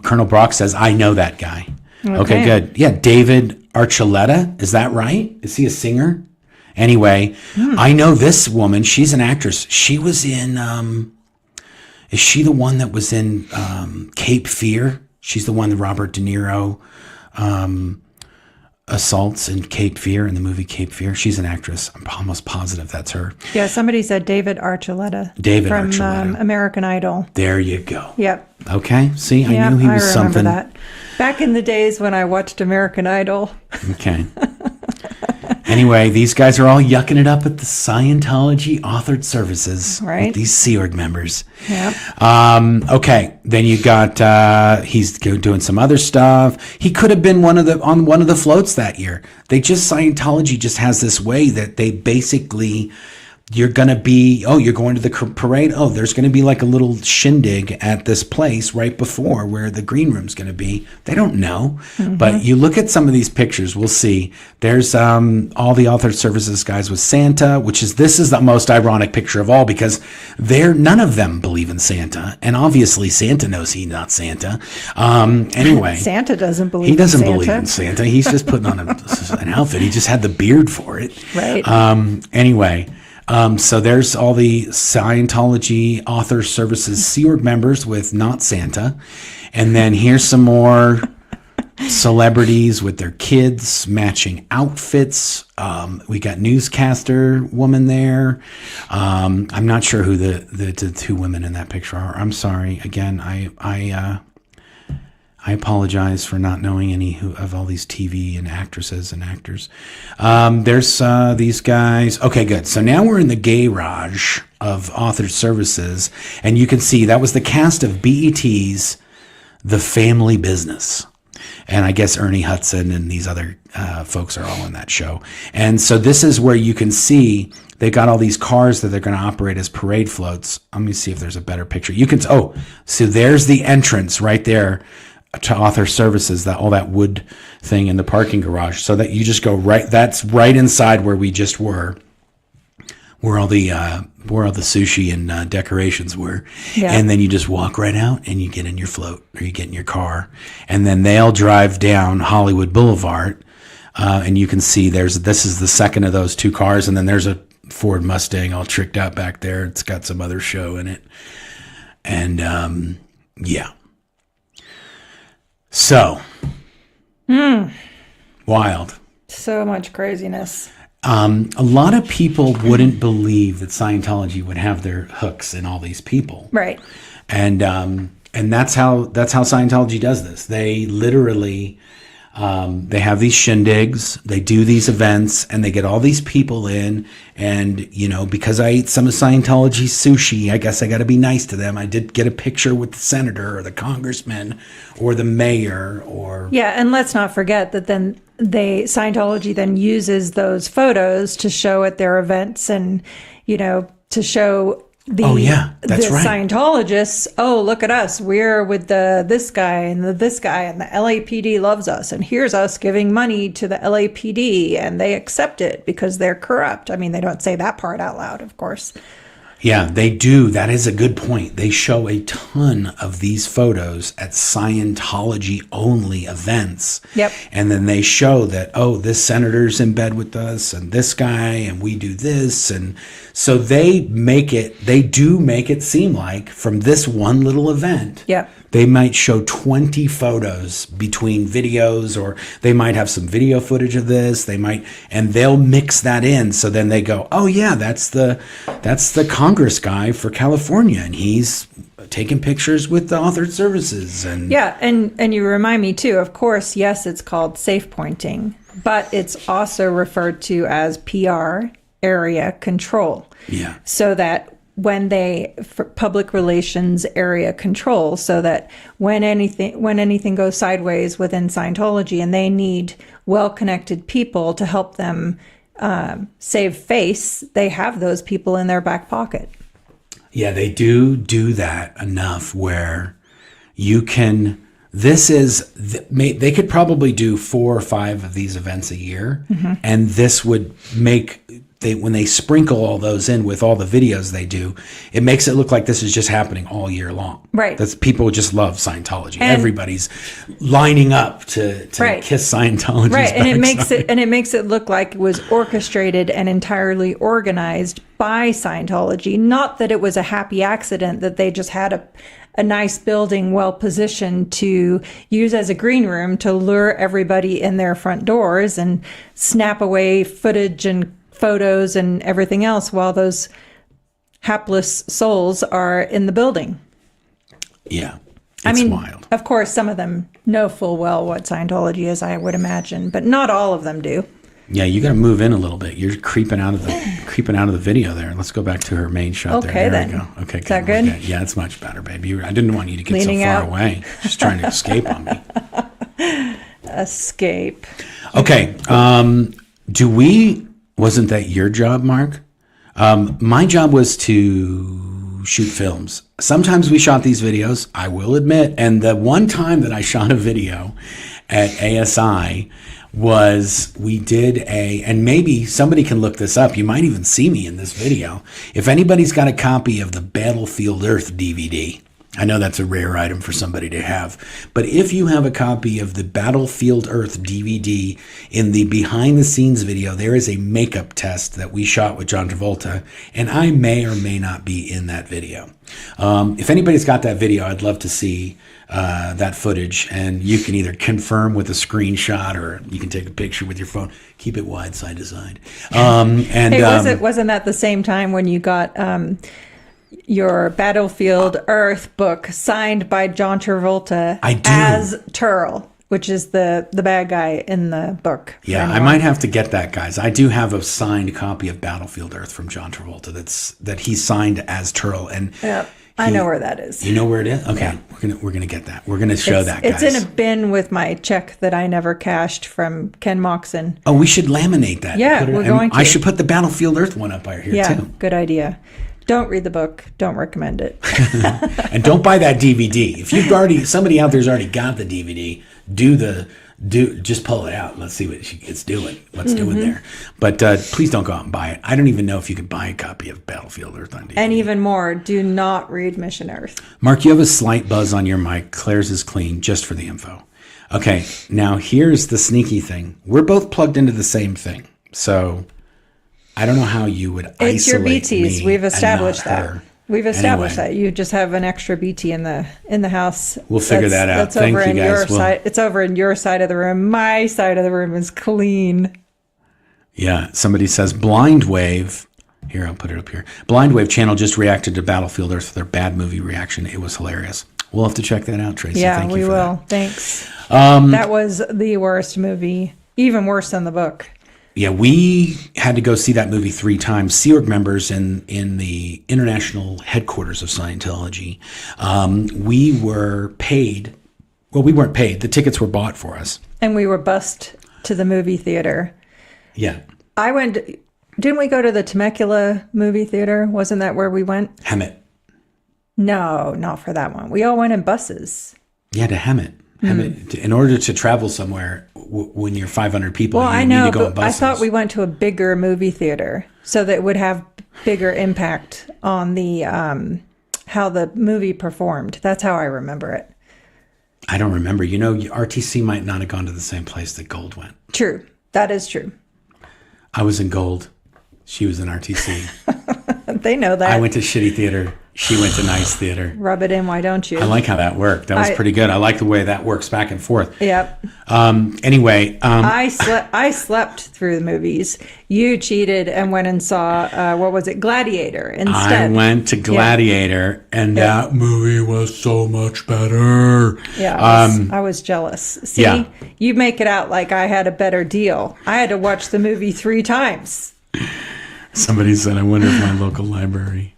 Colonel Brock says, I know that guy. Okay, good. Yeah. David Archuleta. Is that right? Is he a singer? Anyway, I know this woman. She's an actress. She was in, is she the one that was in Cape Fear? She's the one that Robert De Niro assaults in Cape Fear, in the movie Cape Fear. She's an actress. I'm almost positive that's her. Yeah, somebody said David Archuleta. From American Idol. There you go. Yep. Okay. See, I knew he was something. I remember that. Back in the days when I watched American Idol. Okay. Anyway, these guys are all yucking it up at the Scientology authored services. Right. With these Sea Org members. Yeah. Okay. Then you got, he's doing some other stuff. He could have been on one of the floats that year. Scientology just has this way that they basically, you're going to be, you're going to the parade. There's going to be like a little shindig at this place right before where the green room's going to be. They don't know. Mm-hmm. But you look at some of these pictures, we'll see. There's all the authored services guys with Santa, this is the most ironic picture of all because none of them believe in Santa. And obviously Santa knows he's not Santa. Anyway. Santa doesn't believe in Santa. He doesn't believe in Santa. He's just putting on an outfit. He just had the beard for it. Right. Anyway. So there's all the Scientology Author Services Sea Org members with not Santa. And then here's some more celebrities with their kids matching outfits. We got newscaster woman there. I'm not sure who the two women in that picture are. I'm sorry. Again, I apologize for not knowing any of all these TV and actresses and actors. There's these guys. Okay, good. So now we're in the garage of Authored Services, and you can see that was the cast of BET's The Family Business. And I guess Ernie Hudson and these other folks are all in that show. And so this is where you can see they've got all these cars that they're going to operate as parade floats. Let me see if there's a better picture. So there's the entrance right there to Author Services, all that wood thing in the parking garage, so that you just go right. That's right inside where we just were, where all the sushi and decorations were. Yeah. And then you just walk right out and you get in your float or you get in your car, and then they'll drive down Hollywood Boulevard, and you can see this is the second of those two cars, and then there's a Ford Mustang all tricked out back there. It's got some other show in it, and yeah. So, wild. So much craziness. A lot of people wouldn't believe that Scientology would have their hooks in all these people. Right. And that's how Scientology does this. They literally, they have these shindigs, they do these events, and they get all these people in. And, because I ate some of Scientology sushi, I guess I got to be nice to them. I did get a picture with the senator or the congressman or the mayor or... Yeah, and let's not forget that then Scientology then uses those photos to show at their events and, to show... that's right. Scientologists, look at us. We're with this guy and this guy, and the LAPD loves us. And here's us giving money to the LAPD, and they accept it because they're corrupt. I mean, they don't say that part out loud, of course. Yeah, they do. That is a good point. They show a ton of these photos at Scientology-only events. Yep. And then they show that, this senator's in bed with us, and this guy, and we do this. And so they do make it seem like from this one little event, yep, they might show 20 photos between videos, or they might have some video footage of this. And they'll mix that in. So then they go, that's the Congress guy for California, and he's taking pictures with the Authored Services. And you remind me too, of course, yes, it's called safe pointing, but it's also referred to as PR area control. Yeah. So that when for public relations area control, so that when anything goes sideways within Scientology and they need well-connected people to help them save face, they have those people in their back pocket. Yeah, they do that enough where you can. They could probably do 4 or 5 of these events a year, and this would make. When they sprinkle all those in with all the videos they do, it makes it look like this is just happening all year long. Right. That's people just love Scientology. Everybody's lining up to kiss Scientology's right, and backside. it makes it look like it was orchestrated and entirely organized by Scientology. Not that it was a happy accident that they just had a nice building well positioned to use as a green room to lure everybody in their front doors and snap away footage and photos and everything else while those hapless souls are in the building. Yeah, it's wild. Of course, some of them know full well what Scientology is, I would imagine, but not all of them do. Yeah, you got to move in a little bit. You're creeping out of the video there. Let's go back to her main shot. Okay, there then. we go. Okay, is that good? Yeah, it's much better, baby. I didn't want you to get Leaning so far out. away. Just trying to escape on me. Escape. Okay. Wasn't that your job, Mark? My job was to shoot films. Sometimes we shot these videos, I will admit. And the one time that I shot a video at ASI was we did and maybe somebody can look this up. You might even see me in this video. If anybody's got a copy of the Battlefield Earth DVD, I know that's a rare item for somebody to have, but if you have a copy of the Battlefield Earth DVD, in the behind the scenes video, there is a makeup test that we shot with John Travolta, and I may or may not be in that video. If anybody's got that video, I'd love to see that footage, and you can either confirm with a screenshot or you can take a picture with your phone. Keep it wide, side to side. Wasn't that the same time when you got your Battlefield Earth book signed by John Travolta as Turl, which is the bad guy in the book? Yeah, I might have to get that, guys. I do have a signed copy of Battlefield Earth from John Travolta that he signed as Turl, and I know where that is. You know where it is? Okay, yeah. We're gonna get that. We're gonna show that, guys. It's in a bin with my check that I never cashed from Ken Moxon. Oh, we should laminate that. Yeah, we're going to. I should put the Battlefield Earth one up here too. Yeah, good idea. Don't read the book. Don't recommend it. And don't buy that DVD. If somebody out there's already got the DVD, just pull it out and let's see what it's doing. What's doing there. But please don't go out and buy it. I don't even know if you could buy a copy of Battlefield Earth on DVD. And even more, do not read Mission Earth. Mark, you have a slight buzz on your mic. Claire's is clean, just for the info. Okay, now here's the sneaky thing. We're both plugged into the same thing. So I don't know how you would isolate it's your BTs. me. We've established that. Her. We've established Anyway. that you just have an extra BT in the house. We'll figure that out. That's Thank over you, in guys. your side. It's over in your side of the room. My side of the room is clean. Yeah, somebody says Blind Wave. Here, I'll put it up here. Blind Wave channel just reacted to Battlefield Earth for their bad movie reaction. It was hilarious. We'll have to check that out, Tracy. Yeah, Thank you we for will. that. Thanks. That was the worst movie. Even worse than the book. Yeah, we had to go see that movie 3 times. Sea Org members in the international headquarters of Scientology. We were paid. Well, we weren't paid. The tickets were bought for us. And we were bused to the movie theater. Yeah. Didn't we go to the Temecula movie theater? Wasn't that where we went? Hemet. No, not for that one. We all went in buses. Yeah, to Hemet. In order to travel somewhere when you're 500 people, Well, you I need know, to go in but I buses. thought we went to a bigger movie theater so that it would have bigger impact on the how the movie performed. That's how I remember it. I don't remember. You know, RTC might not have gone to the same place that Gold went. True. That is true. I was in Gold. She was in RTC. They know that. I went to shitty theater. She went to nice theater. Rub it in, why don't you? I like how that worked. That was pretty good. I like the way that works back and forth. Yep. Anyway. I slept through the movies. You cheated and went and saw, what was it, Gladiator instead. I went to Gladiator, and that movie was so much better. Yeah, I was jealous. See, Yeah. you make it out like I had a better deal. I had to watch the movie 3 times. Somebody said, I wonder if my local library.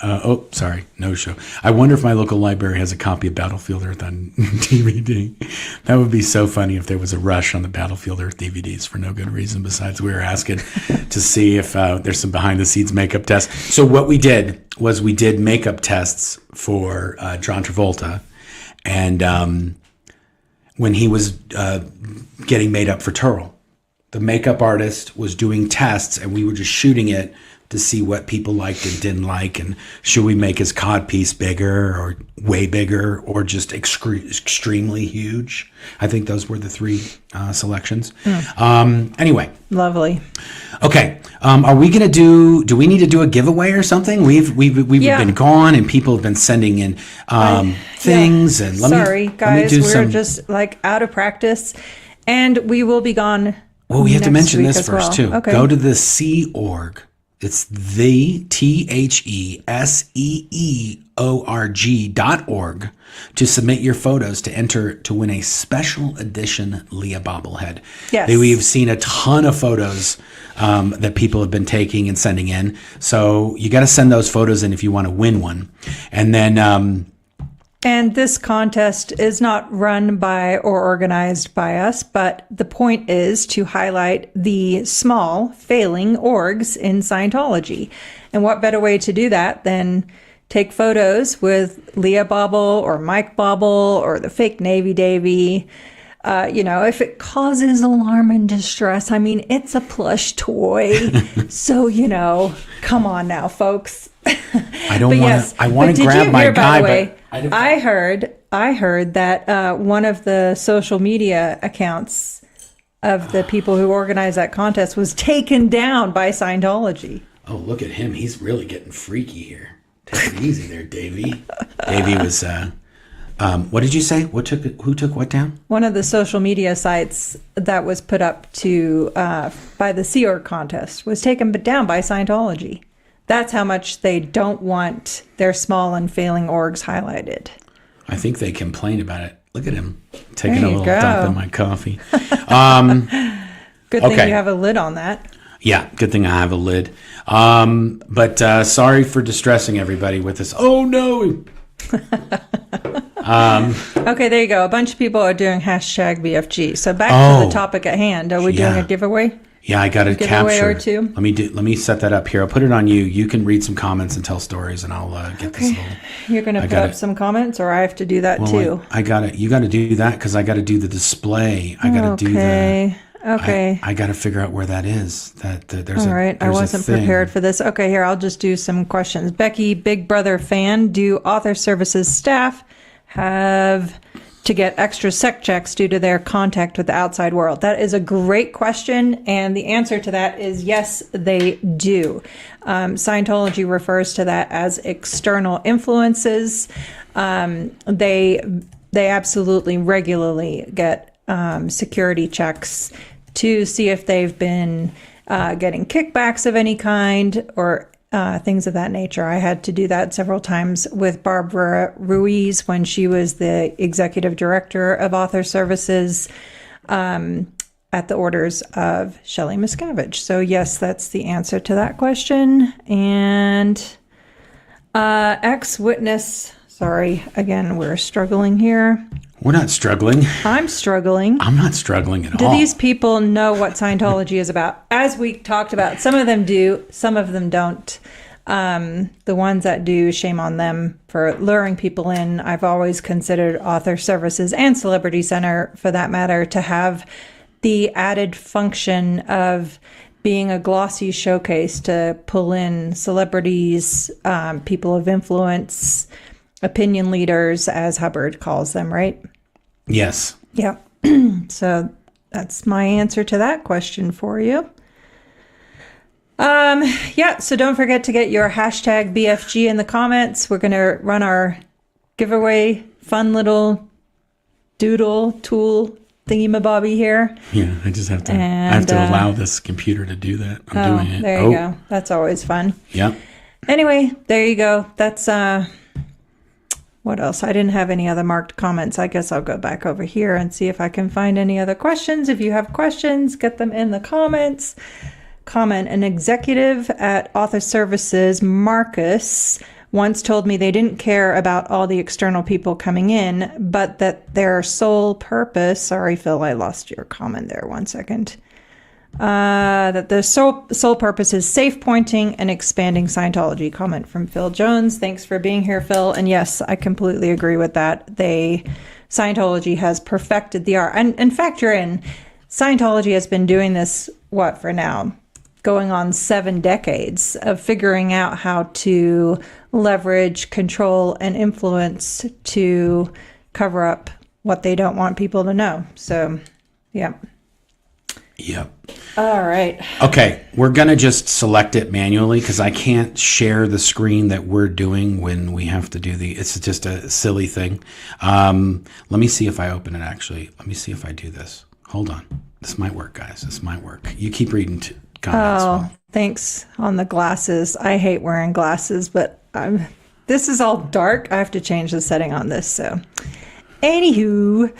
No show. I wonder if my local library has a copy of Battlefield Earth on DVD. That would be so funny if there was a rush on the Battlefield Earth DVDs for no good reason besides we were asking to see if there's some behind the scenes makeup tests. So what we did was we did makeup tests for John Travolta, and when he was getting made up for Turl, the makeup artist was doing tests, and we were just shooting it to see what people liked and didn't like, and should we make his codpiece bigger or way bigger or just extremely huge. I think those were the three selections. Anyway. Lovely. Okay. Are we going to do we need to do a giveaway or something? We've been gone and people have been sending in things. And Sorry, guys, we're just like out of practice, and we will be gone. Well, we have to mention this first well. too. Okay. Go to the Sea Org. It's the TheSeeorg.org to submit your photos to enter to win a special edition Leah bobblehead. Yes. We've seen a ton of photos that people have been taking and sending in. So you got to send those photos in if you want to win one. And then... and this contest is not run by or organized by us, but the point is to highlight the small, failing orgs in Scientology. And what better way to do that than take photos with Leah Bobble or Mike Bobble or the fake Navy Davy. If it causes alarm and distress, I mean, it's a plush toy. So, come on now, folks. I want to grab my guy, but I heard that one of the social media accounts of the people who organized that contest was taken down by Scientology. Oh, look at him. He's really getting freaky here. Take it easy there, Davy. Davy was, what did you say? Who took what down? One of the social media sites that was put up to by the Sea Org contest was taken down by Scientology. That's how much they don't want their small and failing orgs highlighted. I think they complained about it. Look at him taking a little dump in my coffee. Good thing you have a lid on that. Yeah, good thing I have a lid. But sorry for distressing everybody with this. Oh, no. Okay, there you go. A bunch of people are doing hashtag BFG. So back to the topic at hand. Are we doing a giveaway? Yeah, I got to capture. Or two? Let me set that up here. I'll put it on you. You can read some comments and tell stories, and I'll get this little. You're going to put up some comments, or I have to do that too? I got it. You got to do that because I got to do the display. I got to do the. Okay. I got to figure out where that is. There's all right. I wasn't prepared for this. Okay, here, I'll just do some questions. Becky, Big Brother fan, do author services staff have to get extra sec checks due to their contact with the outside world? That is a great question. And the answer to that is yes, they do. Scientology refers to that as external influences. They absolutely regularly get security checks to see if they've been getting kickbacks of any kind or things of that nature. I had to do that several times with Barbara Ruiz when she was the executive director of author services at the orders of Shelley Miscavige. So yes, that's the answer to that question. And ex-witness, sorry, again, we're struggling here. We're not struggling. I'm struggling. I'm not struggling at all. Do these people know what Scientology is about? As we talked about, some of them do, some of them don't. The ones that do, shame on them for luring people in. I've always considered author services and Celebrity Center, for that matter, to have the added function of being a glossy showcase to pull in celebrities, people of influence, opinion leaders, as Hubbard calls them, right? Yes. Yeah. So that's my answer to that question for you. So don't forget to get your hashtag BFG in the comments. We're going to run our giveaway, fun little doodle tool thingy-mabobby here. Yeah, I just have to. I have to allow this computer to do that. I'm doing it. There you go. That's always fun. Yeah. Anyway, there you go. That's what else? I didn't have any other marked comments. I guess I'll go back over here and see if I can find any other questions. If you have questions, get them in the comments. comment. An executive at Author Services, Marcus, once told me they didn't care about all the external people coming in, but that their sole purpose, sorry, Phil, I lost your comment there 1 second. That the sole purpose is safe pointing and expanding Scientology. Comment from Phil Jones. Thanks for being here, Phil. And yes, I completely agree with that. Scientology has perfected the art. And factor in, Scientology has been doing this, for now? Going on 7 decades of figuring out how to leverage, control, and influence to cover up what they don't want people to know. So, yeah. Yep. All right. Okay, we're going to just select it manually because I can't share the screen that we're doing when we have to do it's just a silly thing. Let me see if I open it, actually. Let me see if I do this. Hold on. This might work, guys. This might work. You keep reading comments. Oh, thanks on the glasses. I hate wearing glasses, but this is all dark. I have to change the setting on this. So, anywho...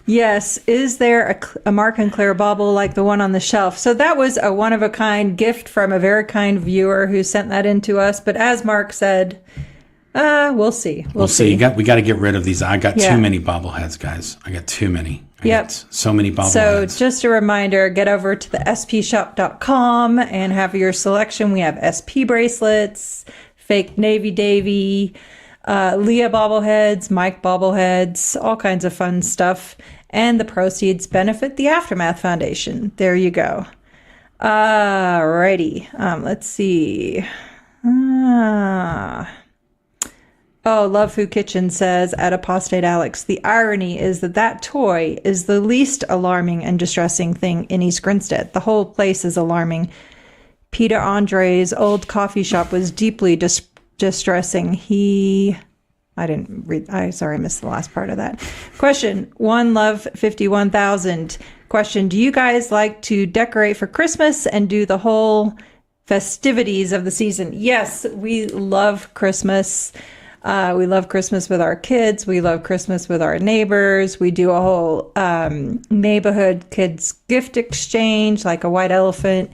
Yes. Is there a Mark and Claire bauble like the one on the shelf? So that was a one-of-a-kind gift from a very kind viewer who sent that in to us. But as Mark said, we'll see. We'll see. We got to get rid of these. I got too many bobbleheads, guys. I got too many. I got so many bobbleheads. So just a reminder, get over to the spshop.com and have your selection. We have SP bracelets, fake Navy Davy, Leah bobbleheads, Mike bobbleheads, all kinds of fun stuff. And the proceeds benefit the Aftermath Foundation. There you go. Alrighty. Let's see. Love Food Kitchen says, at Apostate Alex, the irony is that toy is the least alarming and distressing thing in East Grinstead. The whole place is alarming. Peter Andre's old coffee shop was deeply distressing. I didn't read. Sorry, I missed the last part of that. Question, One Love 51,000. Question, do you guys like to decorate for Christmas and do the whole festivities of the season? Yes, we love Christmas. We love Christmas with our kids. We love Christmas with our neighbors. We do a whole neighborhood kids gift exchange, like a white elephant.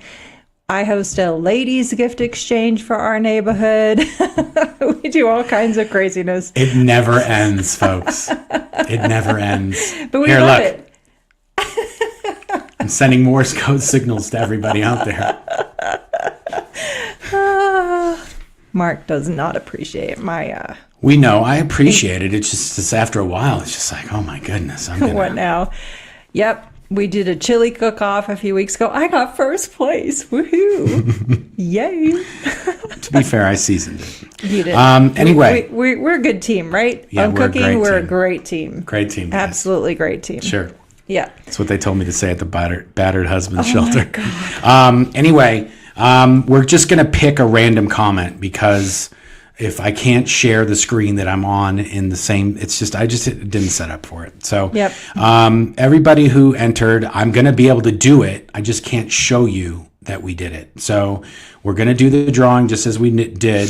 I host a ladies gift exchange for our neighborhood. We do all kinds of craziness. It never ends, folks. It never ends. But we love it. I'm sending Morse code signals to everybody out there. Mark does not appreciate my... We know. I appreciate it. It's just after a while, it's just like, oh my goodness. What now? Yep. We did a chili cook-off a few weeks ago. I got first place. Woohoo. Yay. To be fair, I seasoned it. You did. Anyway. We're a good team, right? Yeah, On cooking, we're a great team. Great team. Guys. Absolutely great team. Sure. Yeah. That's what they told me to say at the battered husband shelter. My God. Anyway, we're just going to pick a random comment because... if I can't share the screen that I'm on in the same, I just didn't set up for it. So everybody who entered, I'm going to be able to do it. I just can't show you that we did it. So we're going to do the drawing just as we did.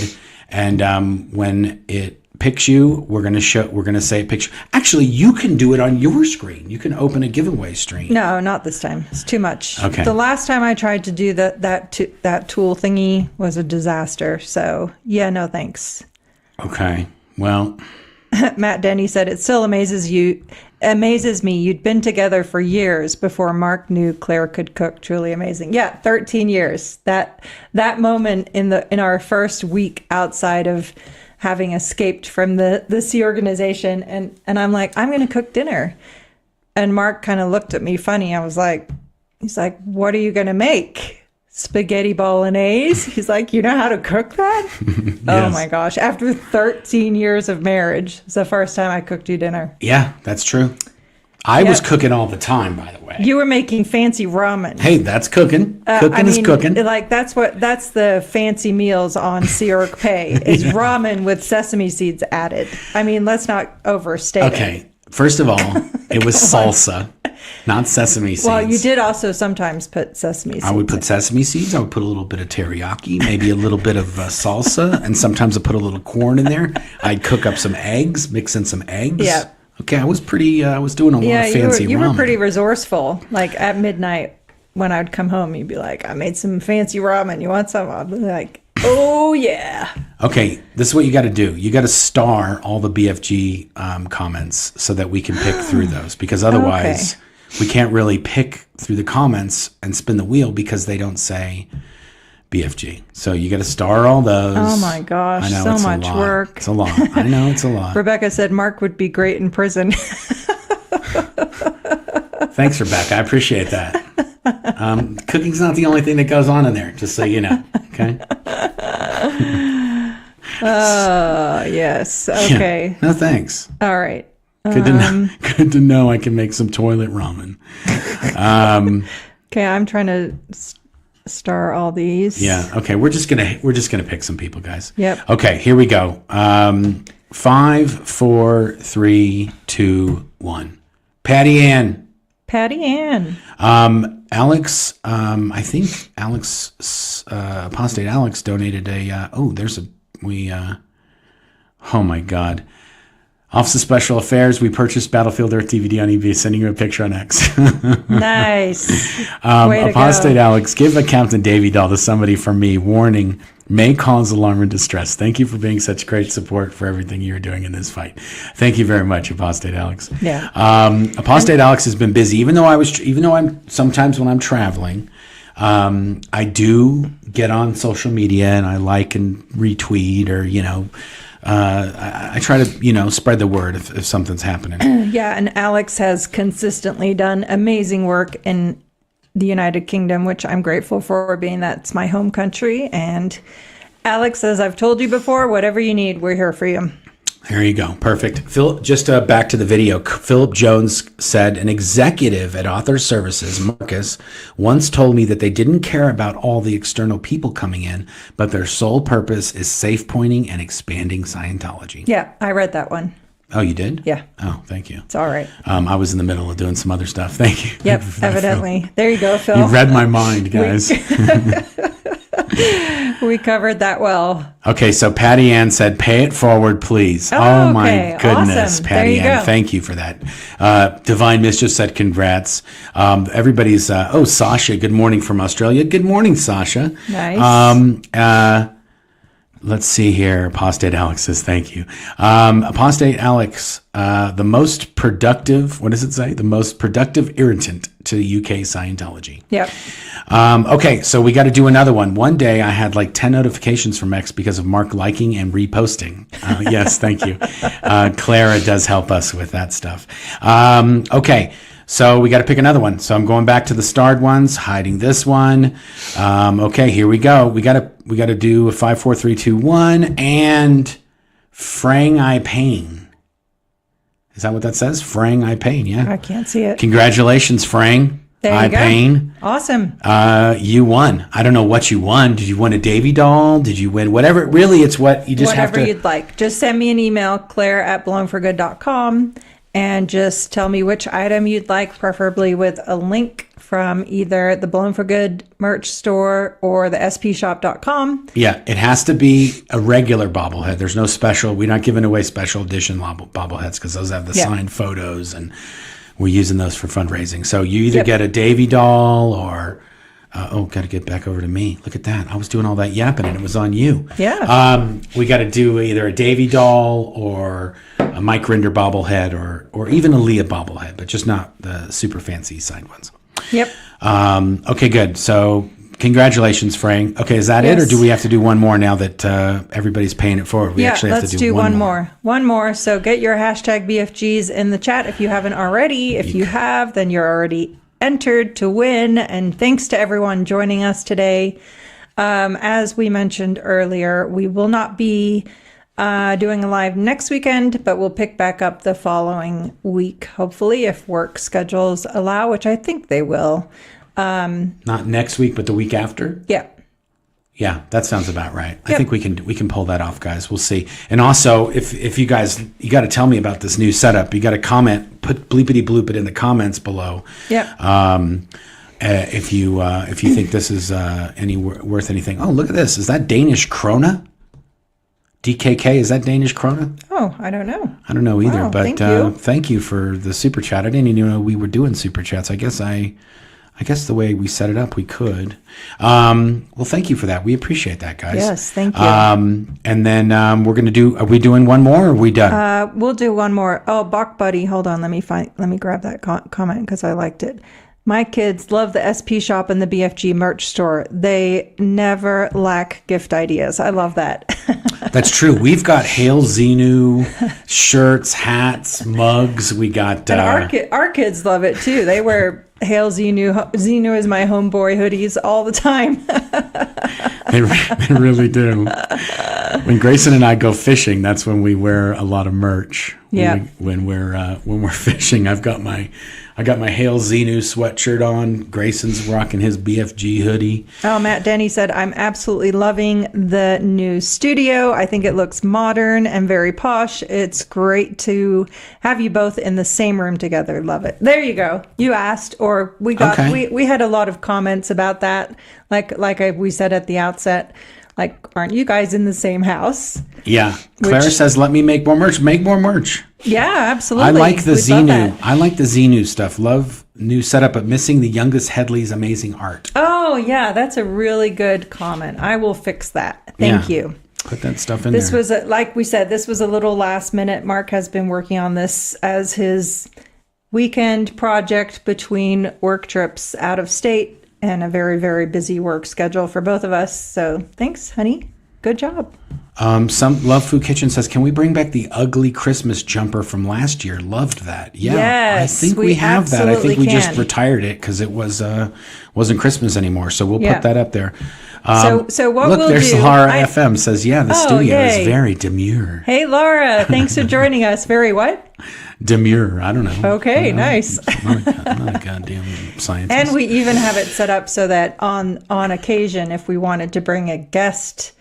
And when it picks you, we're going to say picture. Actually, you can do it on your screen. You can open a giveaway screen. No, not this time. It's too much. Okay. The last time I tried to do that tool thingy was a disaster. So yeah, no thanks. Okay. Well, Matt Denny said it still amazes me. You'd been together for years before Mark knew Claire could cook. Truly amazing. Yeah, 13 years. That moment in our first week outside of having escaped from the Sea organization. And I'm like, I'm going to cook dinner. And Mark kind of looked at me funny. He's like, what are you going to make? Spaghetti bolognese? He's like, you know how to cook that? Yes. Oh my gosh. After 13 years of marriage, it's the first time I cooked you dinner. Yeah, that's true. I was cooking all the time, by the way. You were making fancy ramen. Hey, that's cooking. Cooking is cooking. Like that's the fancy meals on Sea Org Pay is ramen with sesame seeds added. I mean, let's not overstate it. Okay. First of all, it was salsa, not sesame seeds. Well, you did also sometimes put sesame seeds. I would put sesame seeds. I would put a little bit of teriyaki, maybe a little bit of salsa, and sometimes I put a little corn in there. I'd cook up some eggs, mix in some eggs. Yeah. Okay, I was doing a lot of fancy ramen. You were pretty resourceful. Like at midnight, when I'd come home, you'd be like, I made some fancy ramen. You want some? I'd be like, oh, yeah. Okay, this is what you got to do. You got to star all the BFG comments so that we can pick through those, because otherwise we can't really pick through the comments and spin the wheel because they don't say BFG. So you got to star all those. Oh my gosh, I know, so it's much a lot. work. It's a lot. I know, it's a lot. Rebecca said Mark would be great in prison. Thanks, Rebecca. I appreciate that. Cooking's not the only thing that goes on in there, just so you know. Okay. Yes. Okay. Yeah. No, thanks. All right. Good to know. Good to know I can make some toilet ramen. Okay, I'm trying to star all these. Yeah. Okay. We're just gonna pick some people, guys. Yep. Okay. Here we go. 5, 4, 3, 2, 1. Patty Ann. Patty Ann. Alex. I think Alex. Apostate Alex donated a. Oh my God. Office of Special Affairs, we purchased Battlefield Earth DVD on eBay, sending you a picture on X. Nice. Way to Apostate go. Alex, give a Captain Davy doll to somebody from me. Warning, may cause alarm and distress. Thank you for being such great support for everything you're doing in this fight. Thank you very much, Apostate Alex. Yeah. Apostate Alex has been busy, even though I'm sometimes when I'm traveling, I do get on social media and I like and retweet or, I try to, spread the word if something's happening. Yeah, and Alex has consistently done amazing work in the United Kingdom, which I'm grateful for, being that's my home country. And Alex, as I've told you before, whatever you need, we're here for you. There you go. Perfect. Phil, just back to the video. Philip Jones said, an executive at Author Services, Marcus, once told me that they didn't care about all the external people coming in, but their sole purpose is safe pointing and expanding Scientology. Yeah, I read that one. Oh, you did? Yeah. Oh, thank you. It's all right. I was in the middle of doing some other stuff. Thank you. Yep, for that, evidently. Phil. There you go, Phil. You read my mind, guys. We covered that well. Okay, so Patty Ann said, pay it forward, please. Oh, my okay. goodness, Awesome. Patty There you Ann. go. Thank you for that. Divine Mistress said, congrats. Everybody's, Sasha, good morning from Australia. Good morning, Sasha. Nice. Let's see here. Apostate Alex says, thank you. Apostate Alex, the most productive, what does it say? The most productive irritant to UK Scientology. Yep. Okay, so we got to do another one. One day I had like 10 notifications from X because of Mark liking and reposting. Yes, thank you. Clara does help us with that stuff. Okay, so we got to pick another one. So I'm going back to the starred ones, hiding this one. Okay, here we go. We got to do a 5, 4, 3, 2, 1, and Frang I Pain. Is that what that says? Frang I Pain, yeah. I can't see it. Congratulations, Frang. There you I go. Pain. Awesome. You won. I don't know what you won. Did you win a Davy doll? Did you win whatever? Really, it's what you just Whatever have to. you'd like. Just send me an email, claire@blowingforgood.com, and just tell me which item you'd like, preferably with a link from either the Blowing for Good merch store or the spshop.com. Yeah, it has to be a regular bobblehead. There's no special. We're not giving away special edition bobbleheads because those have the signed photos, and we're using those for fundraising. So you either get a Davy doll or, got to get back over to me. Look at that. I was doing all that yapping and it was on you. Yeah. We got to do either a Davy doll or a Mike Rinder bobblehead or even a Leah bobblehead, but just not the super fancy signed ones. Yep. Okay, good. So congratulations, Frank. Okay, is that it, or do we have to do one more now that everybody's paying it forward? We actually have let's to do one more. One more. So get your hashtag BFGs in the chat if you haven't already. If you have, then you're already entered to win. And thanks to everyone joining us today. As we mentioned earlier, we will not be doing a live next weekend, but we'll pick back up the following week, hopefully, if work schedules allow, which I think they will. Not next week, but the week after? Yeah. Yeah, that sounds about right. I think we can pull that off, guys. We'll see. And also, if you guys, you got to tell me about this new setup. You got to comment, put bleepity bloop it in the comments below. Yeah. If you think this is worth anything. Oh, look at this. Is that Danish krona? DKK, is that Danish krona? Oh, I don't know. I don't know either, Wow, but thank you. thank you for the super chat. I didn't even know we were doing super chats. I guess I I guess the way we set it up, we could. Well, thank you for that. We appreciate that, guys. Yes, thank you. And then we're going to do, are we doing one more or are we done? We'll do one more. Oh, Bach Buddy, hold on. Let me grab that comment because I liked it. My kids love the SP shop and the BFG merch store. They never lack gift ideas. I love that. That's true. We've got Hail Xenu shirts, hats, mugs. We got... and our kids love it too. They wear Hail Xenu. Xenu is my homeboy hoodies all the time. They really do. When Grayson and I go fishing, that's when we wear a lot of merch. Yeah. When we're fishing, I got my Hail Xenu sweatshirt on. Grayson's rocking his BFG hoodie. Oh, Matt Denny said, I'm absolutely loving the new studio. I think it looks modern and very posh. It's great to have you both in the same room together. Love it. There you go. You asked, or we got, we had a lot of comments about that. We said at the outset, like, aren't you guys in the same house? Yeah. Clara says, let me make more merch. Make more merch. Yeah, absolutely. I like the Xenu. I like the Xenu stuff. Love new setup, but missing the youngest Headley's amazing art. Oh, yeah. That's a really good comment. I will fix that. Thank you. Put that stuff in this there. This was, like we said, this was a little last minute. Mark has been working on this as his weekend project between work trips out of state and a very, very busy work schedule for both of us. So thanks, honey. Good job. Some Love Food Kitchen says, can we bring back the ugly Christmas jumper from last year? Loved that. Yeah, yes, I think we have that. I think we can. just retired it because it wasn't Christmas anymore. So we'll put that up there. So what look, we'll there's do... Laura FM says, yeah, the studio is very demure. Hey, Laura, thanks for joining us. Very what? Demure. I don't know. Okay, nice. I'm not a goddamn scientist. And we even have it set up so that on occasion, if we wanted to bring a guest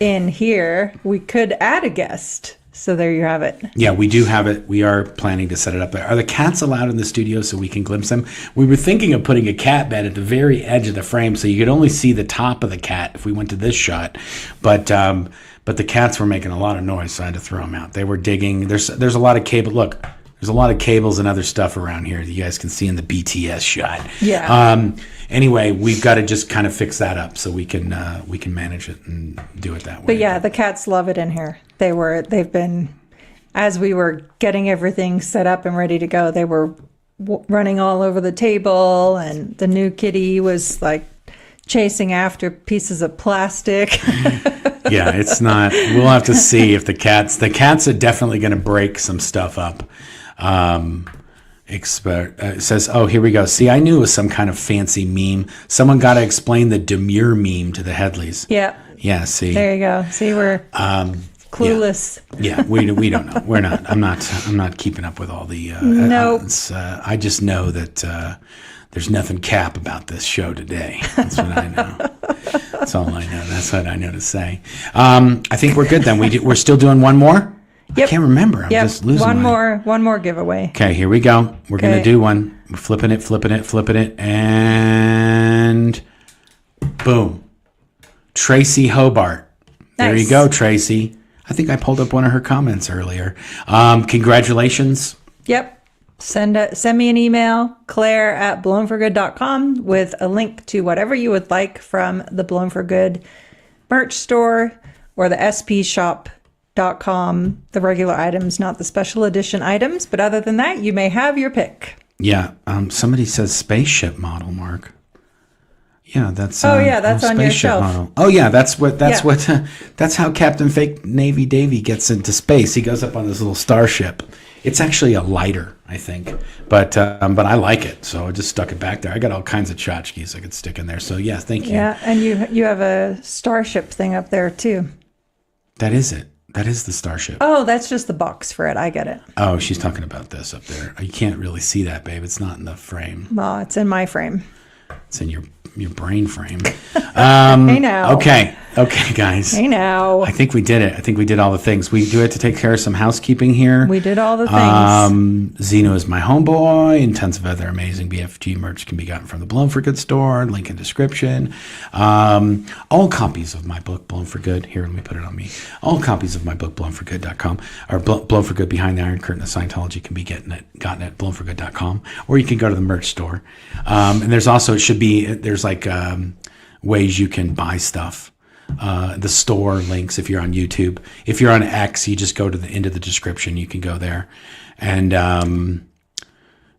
in here, we could add a guest. So there you have it. Yeah, we do have it. We are planning to set it up there. Are the cats allowed in the studio so we can glimpse them? We were thinking of putting a cat bed at the very edge of the frame so you could only see the top of the cat if we went to this shot. But the cats were making a lot of noise, so I had to throw them out. They were digging. There's a lot of cable. Look, there's a lot of cables and other stuff around here that you guys can see in the BTS shot. Yeah. Anyway, we've got to just kind of fix that up so we can manage it and do it that way. But yeah, the cats love it in here. They've been, as we were getting everything set up and ready to go, they were running all over the table, and the new kitty was like chasing after pieces of plastic. Yeah, it's not. We'll have to see if the cats are definitely going to break some stuff up. It says, oh, here we go. See, I knew it was some kind of fancy meme. Someone got to explain the demure meme to the Headleys. Yeah. Yeah, see. There you go. See, we're clueless. Yeah, we don't know. We're not. I'm not keeping up with all the nope. I just know that there's nothing cap about this show today. That's what I know. That's all I know. That's what I know to say. I think we're good then. We're still doing one more? Yep. I can't remember. I'm just losing one more giveaway. Okay, here we go. We're going to do one. We're flipping it, and boom. Tracy Hobart. Nice. There you go, Tracy. I think I pulled up one of her comments earlier. Congratulations. Yep. Send me an email, claire@blownforgood.com, with a link to whatever you would like from the Blown for Good merch store or the spshop.com, the regular items, not the special edition items. But other than that, you may have your pick. Yeah. Somebody says spaceship model, Mark. Yeah, that's that's on your shelf. Model. Oh yeah, that's how Captain Fake Navy Davy gets into space. He goes up on this little starship. It's actually a lighter, I think, but I like it, so I just stuck it back there. I got all kinds of tchotchkes I could stick in there. So yeah, thank you. Yeah, and you have a starship thing up there too. That is it. That is the starship. Oh, that's just the box for it. I get it. Oh, she's talking about this up there. You can't really see that, babe. It's not in the frame. Well, it's in my frame. It's in your brain frame. I know. Okay. Okay, guys. Hey now. I think we did it. I think we did all the things. We do have to take care of some housekeeping here. We did all the things. Zeno is my homeboy, and tons of other amazing BFG merch can be gotten from the Blown for Good store. Link in description. All copies of my book, Blown for Good. Here, let me put it on me. All copies of my book, blownforgood.com, or Blown for Good Behind the Iron Curtain of Scientology can be gotten at blownforgood.com, or you can go to the merch store. And there's also, there's like ways you can buy stuff. The store links if you're on YouTube. If you're on X, you just go to the end of the description. You can go there. And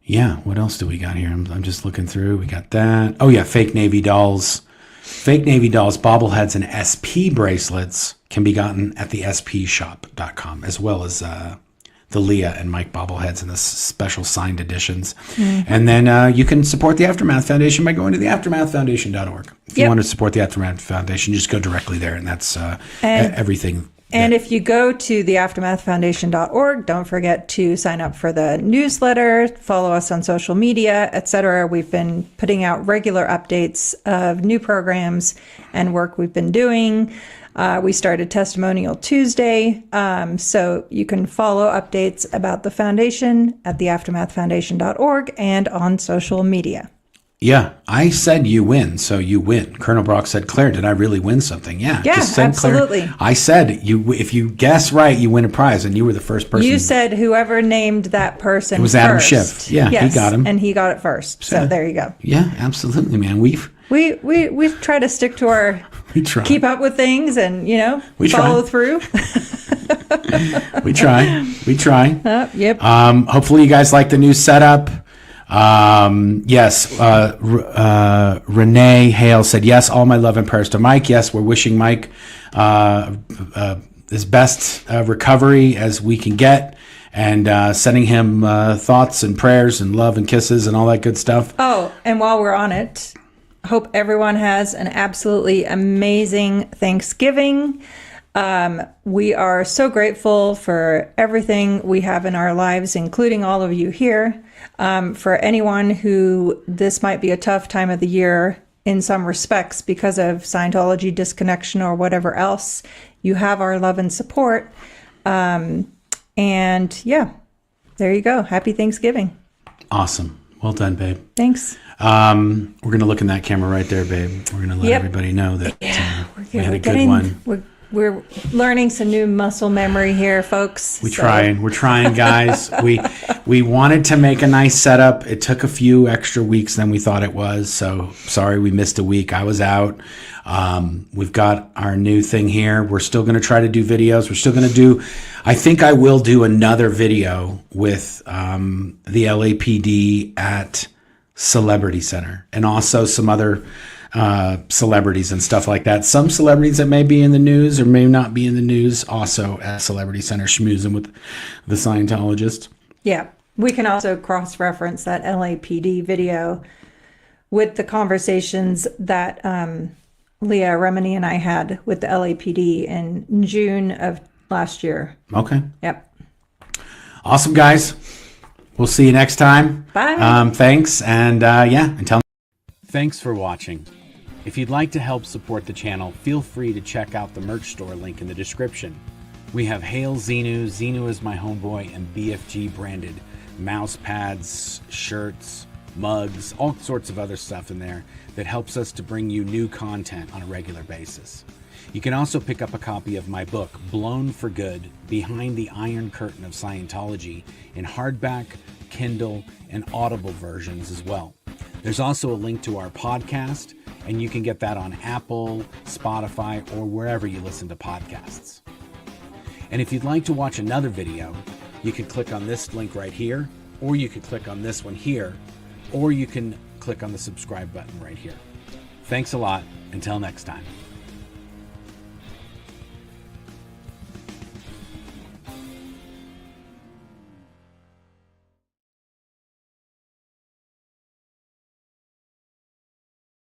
yeah, what else do we got here? I'm just looking through. We got that. Oh yeah, fake Navy dolls. Fake Navy dolls, bobbleheads, and SP bracelets can be gotten at the spshop.com, as well as the Leah and Mike bobbleheads and the special signed editions. And then you can support the Aftermath Foundation by going to the aftermathfoundation.org. If you want to support the Aftermath Foundation, just go directly there, and that's everything. And if you go to the aftermathfoundation.org, don't forget to sign up for the newsletter, follow us on social media, etc. We've been putting out regular updates of new programs and work we've been doing. We started Testimonial Tuesday, so you can follow updates about the foundation at theaftermathfoundation.org and on social media. Yeah, I said you win, so you win. Colonel Brock said, Claire, did I really win something? Yeah, just said, absolutely. Claire, I said, if you guess right, you win a prize, and you were the first person. You said whoever named that person It was first. Adam Schiff. Yeah, yes, he got him. And he got it first, so there you go. Yeah, absolutely, man. We try to stick to our keep up with things and follow through. We try. Yep. Hopefully you guys like the new setup. Yes. Renee Hale said yes. All my love and prayers to Mike. Yes, we're wishing Mike his best recovery as we can get, and sending him thoughts and prayers and love and kisses and all that good stuff. Oh, and while we're on it, hope everyone has an absolutely amazing Thanksgiving. We are so grateful for everything we have in our lives, including all of you here. For anyone who this might be a tough time of the year in some respects because of Scientology disconnection or whatever else, you have our love and support. And yeah, there you go. Happy Thanksgiving. Awesome. Well done, babe. Thanks. We're going to look in that camera right there, babe. We're going to let everybody know that we had a good one. We're learning some new muscle memory here, folks. We're trying, guys. We wanted to make a nice setup. It took a few extra weeks than we thought it was. So sorry we missed a week. I was out. We've got our new thing here. We're still going to try to do videos. We're still going to I think I will do another video with the LAPD at Celebrity Center, and also some other celebrities and stuff like that. Some celebrities that may be in the news or may not be in the news, also at Celebrity Center, schmoozing with the Scientologist. Yeah, we can also cross-reference that LAPD video with the conversations that Leah Remini and I had with the LAPD in June of last year. Okay. Yep. Awesome, guys. We'll see you next time. Bye. Thanks, and until. Thanks for watching. If you'd like to help support the channel, feel free to check out the merch store link in the description. We have Hail Xenu, Xenu is my homeboy, and BFG branded mouse pads, shirts, mugs, all sorts of other stuff in there that helps us to bring you new content on a regular basis. You can also pick up a copy of my book, Blown for Good, Behind the Iron Curtain of Scientology, in hardback, Kindle, and Audible versions as well. There's also a link to our podcast, and you can get that on Apple, Spotify, or wherever you listen to podcasts. And if you'd like to watch another video, you can click on this link right here, or you can click on this one here, or you can click on the subscribe button right here. Thanks a lot. Until next time.